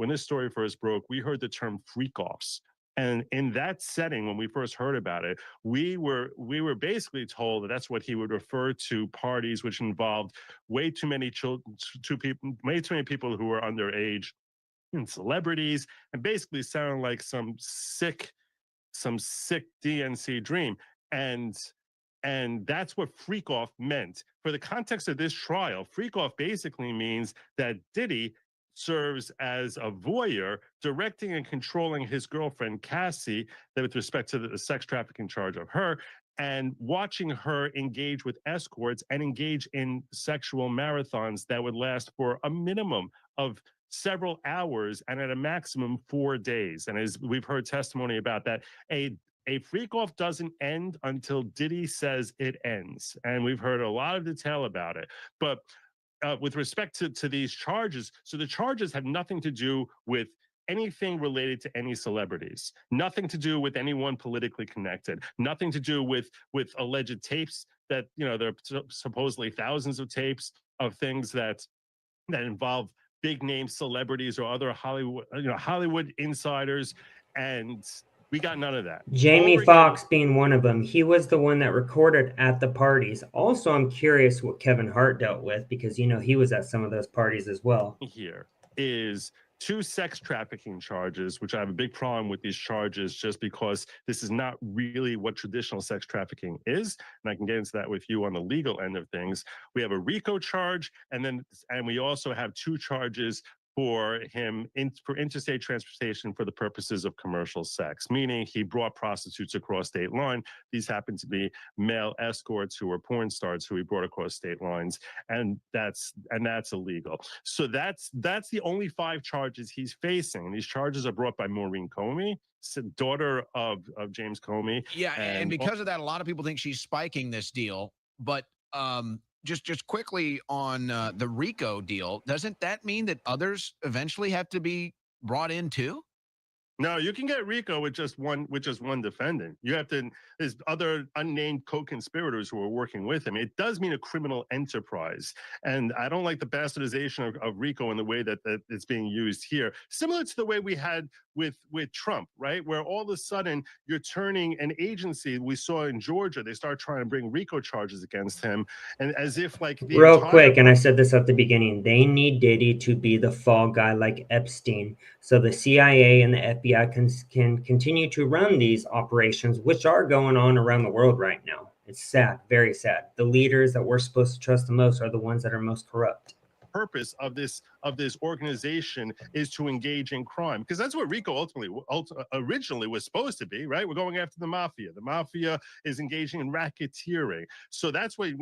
[SPEAKER 6] this story first broke, we heard the term freak-offs. And in that setting, when we first heard about it, we were basically told that that's what he would refer to parties which involved way too many people who were underage and celebrities, and basically sounded like some sick DNC dream. And that's what freak off meant. For the context of this trial, freak off basically means that Diddy serves as a voyeur, directing and controlling his girlfriend, Cassie, that with respect to the sex trafficking charge of her, and watching her engage with escorts and engage in sexual marathons that would last for a minimum of several hours and at a maximum 4 days. And as we've heard testimony about that, a freak off doesn't end until Diddy says it ends. And we've heard a lot of detail about it. But with respect to these charges, so the charges have nothing to do with anything related to any celebrities, nothing to do with anyone politically connected, nothing to do with alleged tapes that, there are supposedly thousands of tapes of things that involve big name celebrities or other Hollywood insiders, and we got none of that.
[SPEAKER 3] Jamie Foxx being one of them. He was the one that recorded at the parties. Also, I'm curious what Kevin Hart dealt with, because, he was at some of those parties as well.
[SPEAKER 6] Here is 2 sex trafficking charges, which I have a big problem with these charges just because this is not really what traditional sex trafficking is. And I can get into that with you on the legal end of things. We have a RICO charge, and we also have 2 charges for interstate transportation for the purposes of commercial sex, meaning he brought prostitutes across state line. These happen to be male escorts who were porn stars who he brought across state lines, and that's illegal. So that's the only 5 charges he's facing. These charges are brought by Maureen Comey, daughter of James Comey.
[SPEAKER 7] Yeah, and because of that, a lot of people think she's spiking this deal, but just quickly on the RICO deal, doesn't that mean that others eventually have to be brought in too?
[SPEAKER 6] No, you can get RICO with just one defendant. You have to. There's other unnamed co-conspirators who are working with him. It does mean a criminal enterprise, and I don't like the bastardization of RICO in the way that it's being used here. Similar to the way we had with Trump, right? Where all of a sudden you're turning an agency. We saw in Georgia, they start trying to bring RICO charges against him, and as if like
[SPEAKER 3] real quick, and I said this at the beginning, they need Diddy to be the fall guy like Epstein, so the CIA and the FBI can continue to run these operations, which are going on around the world right now. It's sad, very sad. The leaders that we're supposed to trust the most are the ones that are most corrupt.
[SPEAKER 6] Purpose of this organization is to engage in crime, because that's what RICO originally was supposed to be, right? We're going after the mafia. The mafia is engaging in racketeering. So that's why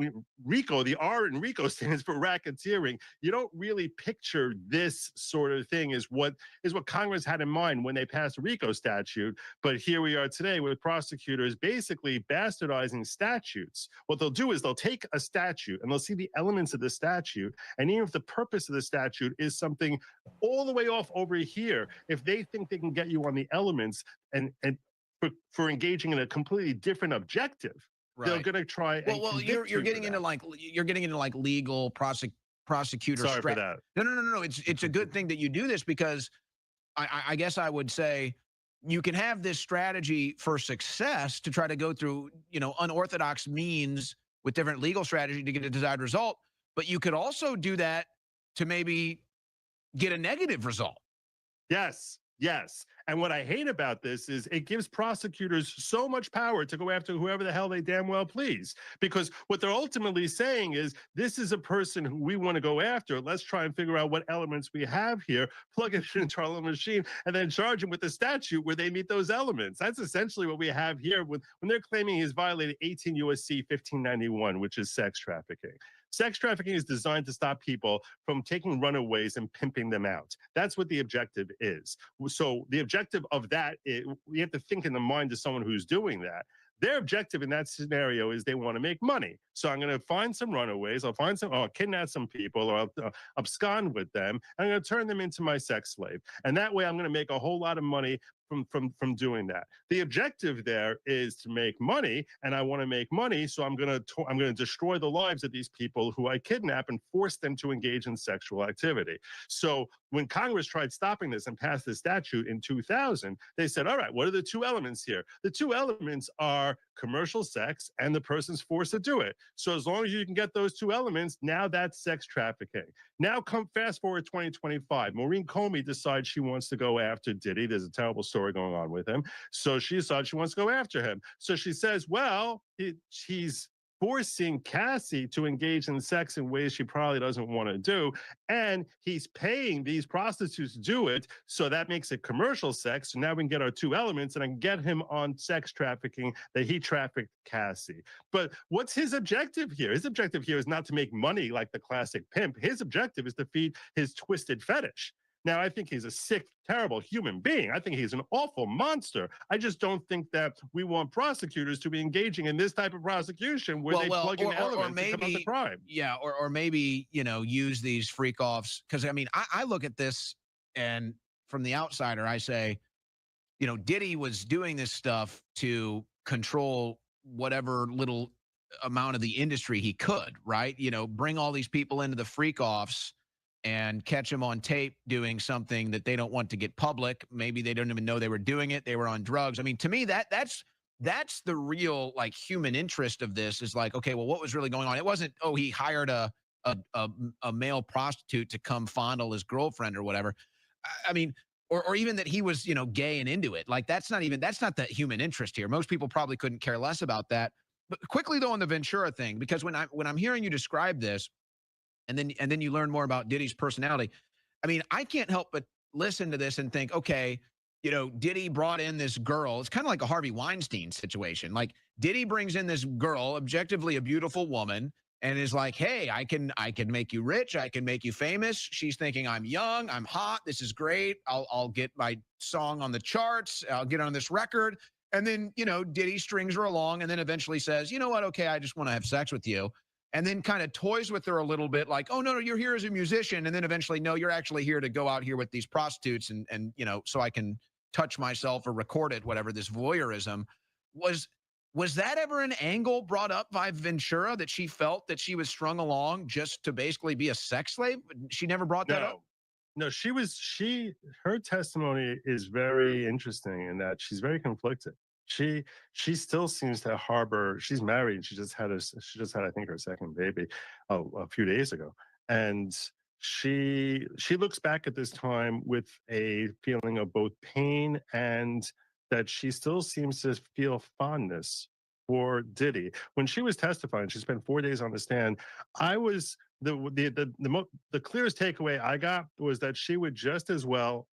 [SPEAKER 6] RICO, the R in RICO stands for racketeering. You don't really picture this sort of thing is what Congress had in mind when they passed the RICO statute. But here we are today with prosecutors basically bastardizing statutes. What they'll do is they'll take a statute and they'll see the elements of the statute, and even if the purpose of the statute is something all the way off over here, if they think they can get you on the elements and for engaging in a completely different objective, right, they're going to try.
[SPEAKER 7] Well, you're getting into like legal prosecutor.
[SPEAKER 6] Sorry for that.
[SPEAKER 7] No. It's a good thing that you do this, because I guess I would say you can have this strategy for success to try to go through unorthodox means with different legal strategy to get a desired result. But you could also do that to maybe get a negative result.
[SPEAKER 6] Yes. And what I hate about this is it gives prosecutors so much power to go after whoever the hell they damn well please. Because what they're ultimately saying is, this is a person who we want to go after. Let's try and figure out what elements we have here, plug it into our little machine, and then charge him with the statute where they meet those elements. That's essentially what we have here when they're claiming he's violated 18 U.S.C. 1591, which is sex trafficking. Sex trafficking is designed to stop people from taking runaways and pimping them out. That's what the objective is. So the objective of that, we have to think in the mind of someone who's doing that. Their objective in that scenario is they want to make money. So I'm going to find some runaways. I'll kidnap some people, or I'll abscond with them. I'm going to turn them into my sex slave. And that way I'm going to make a whole lot of money from doing that. The objective there is to make money, and I want to make money, so I'm going to destroy the lives of these people who I kidnap and force them to engage in sexual activity. So when Congress tried stopping this and passed this statute in 2000, they said, all right, what are the two elements here? The two elements are commercial sex and the person's forced to do it. So as long as you can get those two elements, now that's sex trafficking. Now come fast forward 2025. Maureen Comey decides she wants to go after Diddy. There's a terrible story going on with him. So she decides she wants to go after him. So she says, well, he's forcing Cassie to engage in sex in ways she probably doesn't want to do. And he's paying these prostitutes to do it. So that makes it commercial sex. So now we can get our two elements, and I can get him on sex trafficking that he trafficked Cassie. But what's his objective here? His objective here is not to make money like the classic pimp. His objective is to feed his twisted fetish. Now, I think he's a sick, terrible human being. I think he's an awful monster. I just don't think that we want prosecutors to be engaging in this type of prosecution where they plug in elements to commit the crime.
[SPEAKER 7] Yeah, or maybe, use these freak offs. Because, I mean, I look at this, and from the outsider, I say, Diddy was doing this stuff to control whatever little amount of the industry he could, right? Bring all these people into the freak offs and catch them on tape doing something that they don't want to get public. Maybe they don't even know they were doing it. They were on drugs. I mean, to me, that's the real human interest of this, is like, okay, well, what was really going on? It wasn't, oh, he hired a male prostitute to come fondle his girlfriend or whatever. I mean, or even that he was, gay and into it. Like, that's not the human interest here. Most people probably couldn't care less about that. But quickly though, on the Ventura thing, because when I'm hearing you describe this, and then you learn more about Diddy's personality, I mean, I can't help but listen to this and think, okay, Diddy brought in this girl. It's kind of like a Harvey Weinstein situation. Like, Diddy brings in this girl, objectively a beautiful woman, and is like, hey, I can make you rich. I can make you famous. She's thinking, I'm young, I'm hot. This is great. I'll get my song on the charts. I'll get on this record. And then, Diddy strings her along, and then eventually says, you know what? Okay, I just want to have sex with you. And then kind of toys with her a little bit, like, oh, no, you're here as a musician. And then eventually, no, you're actually here to go out here with these prostitutes and so I can touch myself or record it, whatever, this voyeurism. Was that ever an angle brought up by Ventura, that she felt that she was strung along just to basically be a sex slave? She never brought that up?
[SPEAKER 6] No, her testimony is very interesting in that she's very conflicted. She still seems to harbor, she's married, she just had I think her second baby a few days ago. And she looks back at this time with a feeling of both pain and that she still seems to feel fondness for Diddy. When she was testifying, she spent 4 days on the stand. I was the clearest takeaway I got was that she would just as well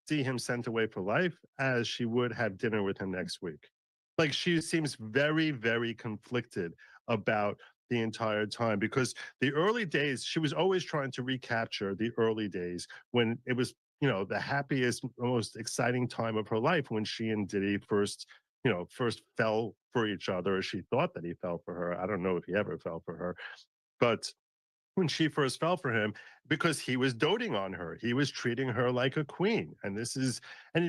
[SPEAKER 6] see him sent away for life as she would have dinner with him next week. Like, she seems very, very conflicted about the entire time, because the early days, she was always trying to recapture the early days when it was, the happiest, most exciting time of her life, when she and Diddy first fell for each other. She thought that he fell for her. I don't know if he ever fell for her, but when she first fell for him, because he was doting on her, he was treating her like a queen. And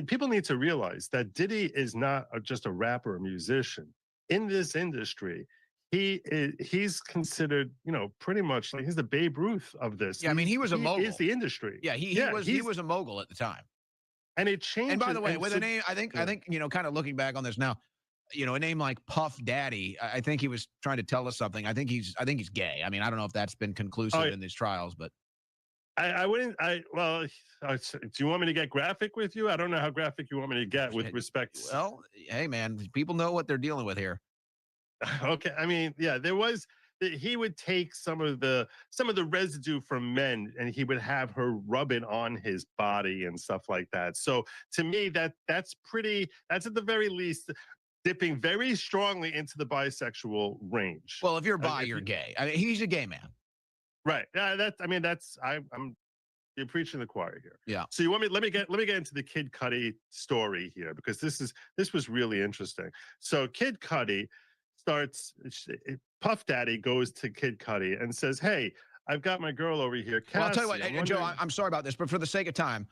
[SPEAKER 6] people need to realize that Diddy is not just a rapper or musician. In this industry, he's considered, pretty much like he's the Babe Ruth of this.
[SPEAKER 7] Yeah, I mean, he was a mogul.
[SPEAKER 6] He is the industry.
[SPEAKER 7] Yeah, he was a mogul at the time.
[SPEAKER 6] And it changed.
[SPEAKER 7] And by the way, with a name, I think, kind of looking back on this now, a name like Puff Daddy, I think he was trying to tell us something. I think he's gay. I mean, I don't know if that's been conclusive in these trials, but
[SPEAKER 6] do you want me to get graphic with you? I don't know how graphic you want me to get with respect.
[SPEAKER 7] Well, hey man, people know what they're dealing with here.
[SPEAKER 6] Okay. I mean, yeah, he would take some of the residue from men and he would have her rub it on his body and stuff like that. So to me, that's at the very least dipping very strongly into the bisexual range.
[SPEAKER 7] Well, if you're bi, you're gay. I mean, he's a gay man.
[SPEAKER 6] Right. You're preaching the choir here.
[SPEAKER 7] Yeah.
[SPEAKER 6] So you want me? Let me get into the Kid Cudi story here, because this was really interesting. So Kid Cudi Puff Daddy goes to Kid Cudi and says, "Hey, I've got my girl over here, Cassie."
[SPEAKER 7] Well, I'll tell you what, Joe, I'm sorry about this, but for the sake of time,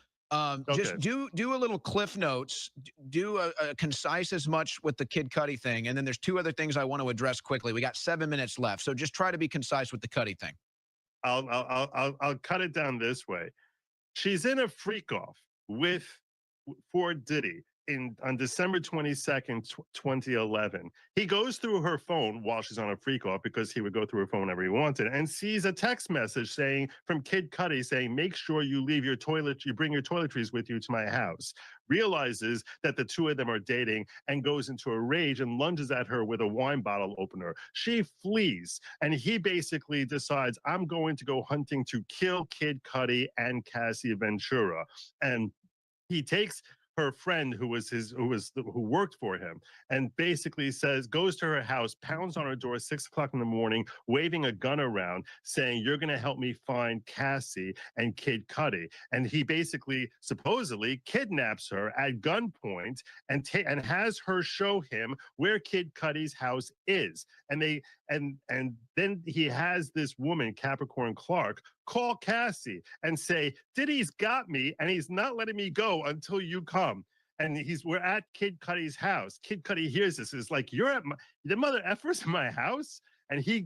[SPEAKER 7] just do a little Cliff Notes, do a concise as much with the Kid Cudi thing, and then there's two other things I want to address quickly. We got 7 minutes left, so just try to be concise with the Cudi thing.
[SPEAKER 6] I'll cut it down this way. She's in a freak off for Diddy on December 22nd, 2011. He goes through her phone while she's on a freak off, because he would go through her phone whenever he wanted, and sees a text message from Kid Cudi saying, "Make sure you bring your toiletries with you to my house." Realizes that the two of them are dating and goes into a rage and lunges at her with a wine bottle opener. She flees, and he basically decides, "I'm going to go hunting to kill Kid Cudi and Cassie Ventura." And he takes her friend who worked for him, and basically goes to her house, pounds on her door at 6 o'clock in the morning, waving a gun around, saying, "You're going to help me find Cassie and Kid Cudi." And he basically, supposedly, kidnaps her at gunpoint and has her show him where Kid Cudi's house is. And then he has this woman, Capricorn Clark, call Cassie and say, "Diddy's got me, and he's not letting me go until you come." And we're at Kid Cudi's house. Kid Cudi hears this, is like, "You're at the mother effers in my house?" And he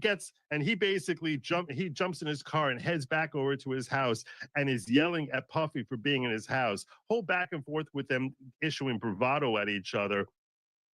[SPEAKER 6] basically jumps in his car and heads back over to his house and is yelling at Puffy for being in his house. Whole back and forth with them issuing bravado at each other.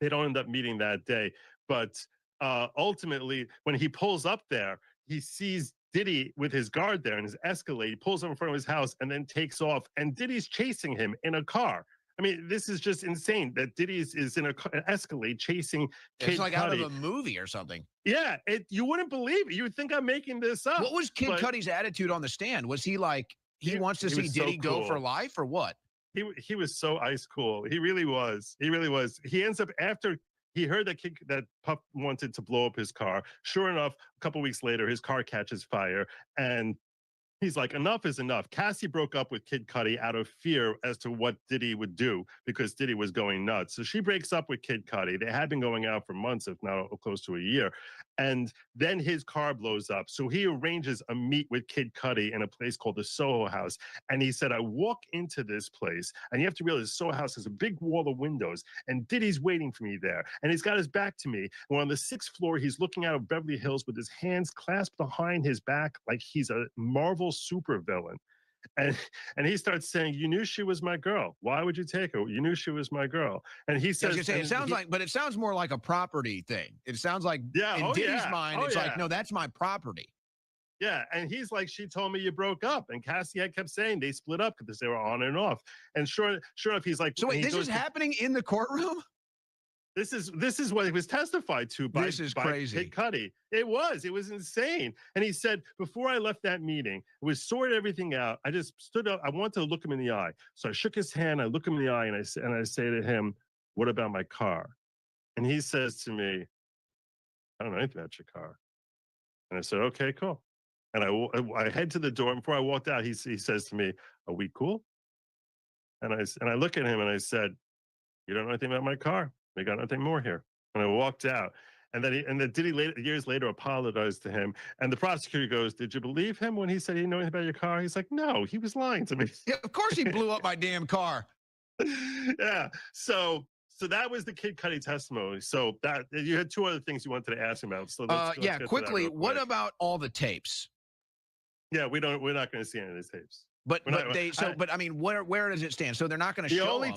[SPEAKER 6] They don't end up meeting that day. But ultimately, when he pulls up there, he sees Diddy with his guard there in his Escalade. He pulls up in front of his house and then takes off. And Diddy's chasing him in a car. I mean, this is just insane that Diddy is in an Escalade chasing Kid Cudi.
[SPEAKER 7] It's like out of a movie or something.
[SPEAKER 6] Yeah, you wouldn't believe it. You would think I'm making this up.
[SPEAKER 7] What was Kid Cudi's attitude on the stand? Was he like, he wants to see Diddy go for life, or what?
[SPEAKER 6] He was so ice cool. He really was. He really was. He ends up, after he heard that Puff wanted to blow up his car. Sure enough, a couple weeks later, his car catches fire, and He's like, enough is enough. Cassie broke up with Kid Cudi out of fear as to what Diddy would do because Diddy was going nuts. So she breaks up with Kid Cudi. They had been going out for months, if not close to a year. And then his car blows up. So he arranges a meet with Kid Cudi in a place called the Soho House. And he said, I walk into this place, and you have to realize Soho House has a big wall of windows, and Diddy's waiting for me there. And he's got his back to me. We're on the 6th floor. He's looking out of Beverly Hills with his hands clasped behind his back like he's a Marvel supervillain. And he starts saying, you knew she was my girl. Why would you take her? You knew she was my girl. And he says,
[SPEAKER 7] it sounds like, but it sounds more like a property thing. It sounds like in Diddy's mind, it's like, no, that's my property.
[SPEAKER 6] Yeah, and he's like, she told me you broke up. And Cassie had kept saying they split up because they were on and off. And sure enough, he's like,
[SPEAKER 7] so wait, this is happening in the courtroom?
[SPEAKER 6] This is what he was testified to by
[SPEAKER 7] crazy.
[SPEAKER 6] Kid Cudi. It was insane. And he said, before I left that meeting, we sorted everything out. I just stood up. I wanted to look him in the eye. So I shook his hand. I look him in the eye and I say to him, what about my car? And he says to me, I don't know anything about your car. And I said, okay, cool. And I head to the door. And before I walked out, he says to me, are we cool? And I look at him and I said, you don't know anything about my car. They got nothing more here. And I walked out. And then Diddy years later apologized to him. And the prosecutor goes, did you believe him when he said he didn't know anything about your car? He's like, no, he was lying to me.
[SPEAKER 7] Yeah, of course he blew up my damn car.
[SPEAKER 6] Yeah. So that was the Kid Cudi testimony. So that you had 2 other things you wanted to ask him about. So let's
[SPEAKER 7] quickly, what about all the tapes?
[SPEAKER 6] Yeah, we're not going to see any of these tapes.
[SPEAKER 7] But I mean, where does it stand? So they're not going to show them.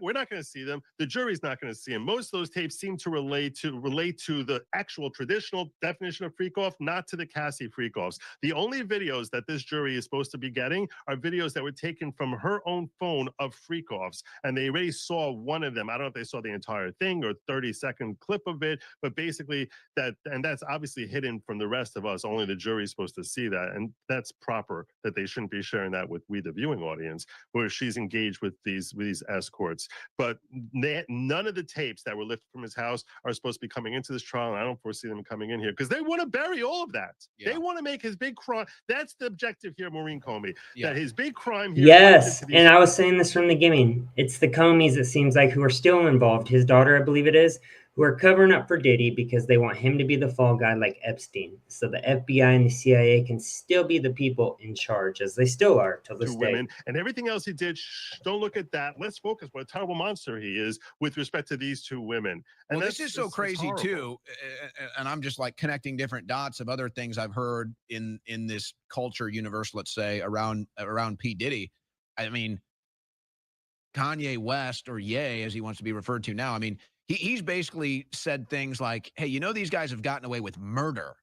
[SPEAKER 6] We're not going to see them. The jury's not going to see them. Most of those tapes seem to relate to the actual traditional definition of freak off, not to the Cassie freak offs. The only videos that this jury is supposed to be getting are videos that were taken from her own phone of freak offs, and they already saw one of them. I don't know if they saw the entire thing or 30-second clip of it, but basically that's obviously hidden from the rest of us. Only the jury is supposed to see that, and that's proper that they shouldn't be sharing that with the viewing audience, where she's engaged with these escorts. But none of the tapes that were lifted from his house are supposed to be coming into this trial, and I don't foresee them coming in here because they want to bury all of that. Yeah. They want to make his big crime. That's the objective here, Maureen Comey. Yeah. That his big crime here.
[SPEAKER 3] Yes, and I was saying this from the beginning. It's the Comeys, it seems like, who are still involved. His daughter, I believe it is, who are covering up for Diddy because they want him to be the fall guy like Epstein. So the FBI and the CIA can still be the people in charge, as they still are till this day.
[SPEAKER 6] Women and everything else he did, don't look at that. Let's focus what a terrible monster he is with respect to these 2 women. And
[SPEAKER 7] this is so crazy too. And I'm just like connecting different dots of other things I've heard in this culture universe, let's say, around P. Diddy. I mean, Kanye West, or Ye, as he wants to be referred to now. I mean, he's basically said things like, hey, you know, these guys have gotten away with murder.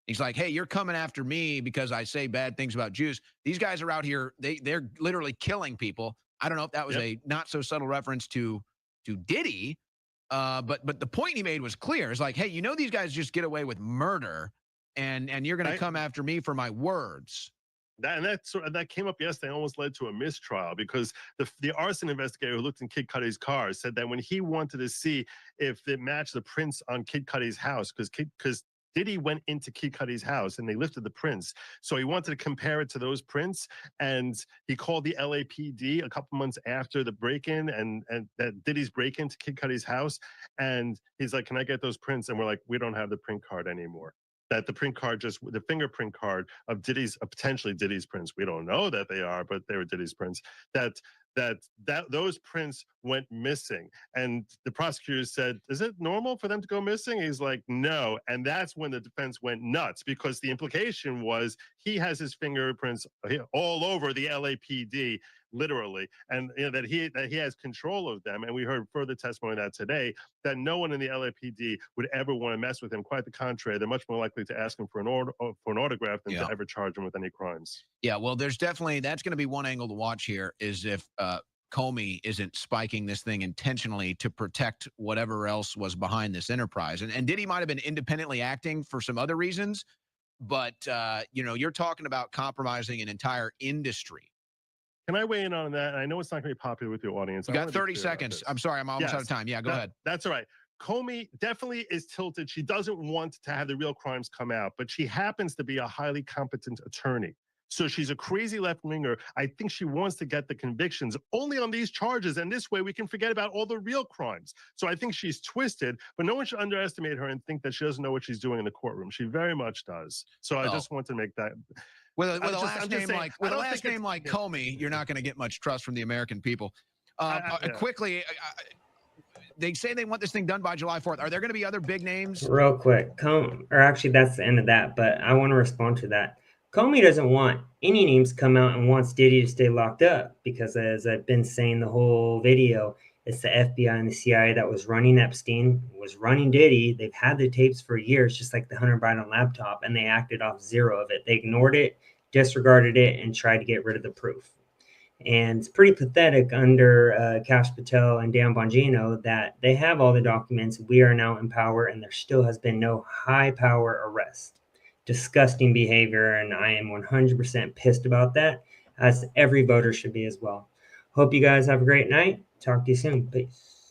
[SPEAKER 7] He's like, hey, you're coming after me because I say bad things about Jews. These guys are out here. They're literally killing people. I don't know if that was a not so subtle reference to Diddy. But the point he made was clear. It's like, hey, you know, these guys just get away with murder and you're going to come after me for my words.
[SPEAKER 6] That came up yesterday, almost led to a mistrial because the arson investigator who looked in Kid Cudi's car said that when he wanted to see if it matched the prints on Kid Cudi's house, because Diddy went into Kid Cudi's house and they lifted the prints. So he wanted to compare it to those prints. And he called the LAPD a couple months after the break-in and that Diddy's break-in to Kid Cudi's house. And he's like, can I get those prints? And we're like, we don't have the print card anymore. That the print card, the fingerprint card of Diddy's, potentially Diddy's prints. We don't know that they are, but they were Diddy's prints. That those prints went missing. And the prosecutor said, is it normal for them to go missing? He's like, no. And that's when the defense went nuts because the implication was he has his fingerprints all over the LAPD, literally, and that he has control of them. And we heard further testimony of that today, that no one in the LAPD would ever want to mess with him. Quite the contrary, they're much more likely to ask him for an autograph than to ever charge him with any crimes.
[SPEAKER 7] Yeah, well, there's definitely, that's going to be one angle to watch here, is if Comey isn't spiking this thing intentionally to protect whatever else was behind this enterprise. And Diddy might have been independently acting for some other reasons, but you're talking about compromising an entire industry.
[SPEAKER 6] Can I weigh in on that? I know it's not going to be popular with your audience.
[SPEAKER 7] You got 30 seconds. I'm sorry, I'm almost out of time. Yeah, go ahead.
[SPEAKER 6] That's all right. Comey definitely is tilted. She doesn't want to have the real crimes come out, but she happens to be a highly competent attorney. So she's a crazy left-winger. I think she wants to get the convictions only on these charges, and this way we can forget about all the real crimes. So I think she's twisted, but no one should underestimate her and think that she doesn't know what she's doing in the courtroom. She very much does. So I just want to make that.
[SPEAKER 7] With a last name like Comey, you're not going to get much trust from the American people. Quickly, they say they want this thing done by July 4th. Are there going to be other big names?
[SPEAKER 3] Real quick, or actually that's the end of that, but I want to respond to that. Comey doesn't want any names to come out and wants Diddy to stay locked up because, as I've been saying the whole video, it's the FBI and the CIA that was running Epstein, was running Diddy. They've had the tapes for years, just like the Hunter Biden laptop, and they acted off zero of it. They ignored it, disregarded it, and tried to get rid of the proof. And it's pretty pathetic under Cash Patel and Dan Bongino that they have all the documents. We are now in power, and there still has been no high-power arrest. Disgusting behavior, and I am 100% pissed about that, as every voter should be as well. Hope you guys have a great night. Talk to you soon. Peace.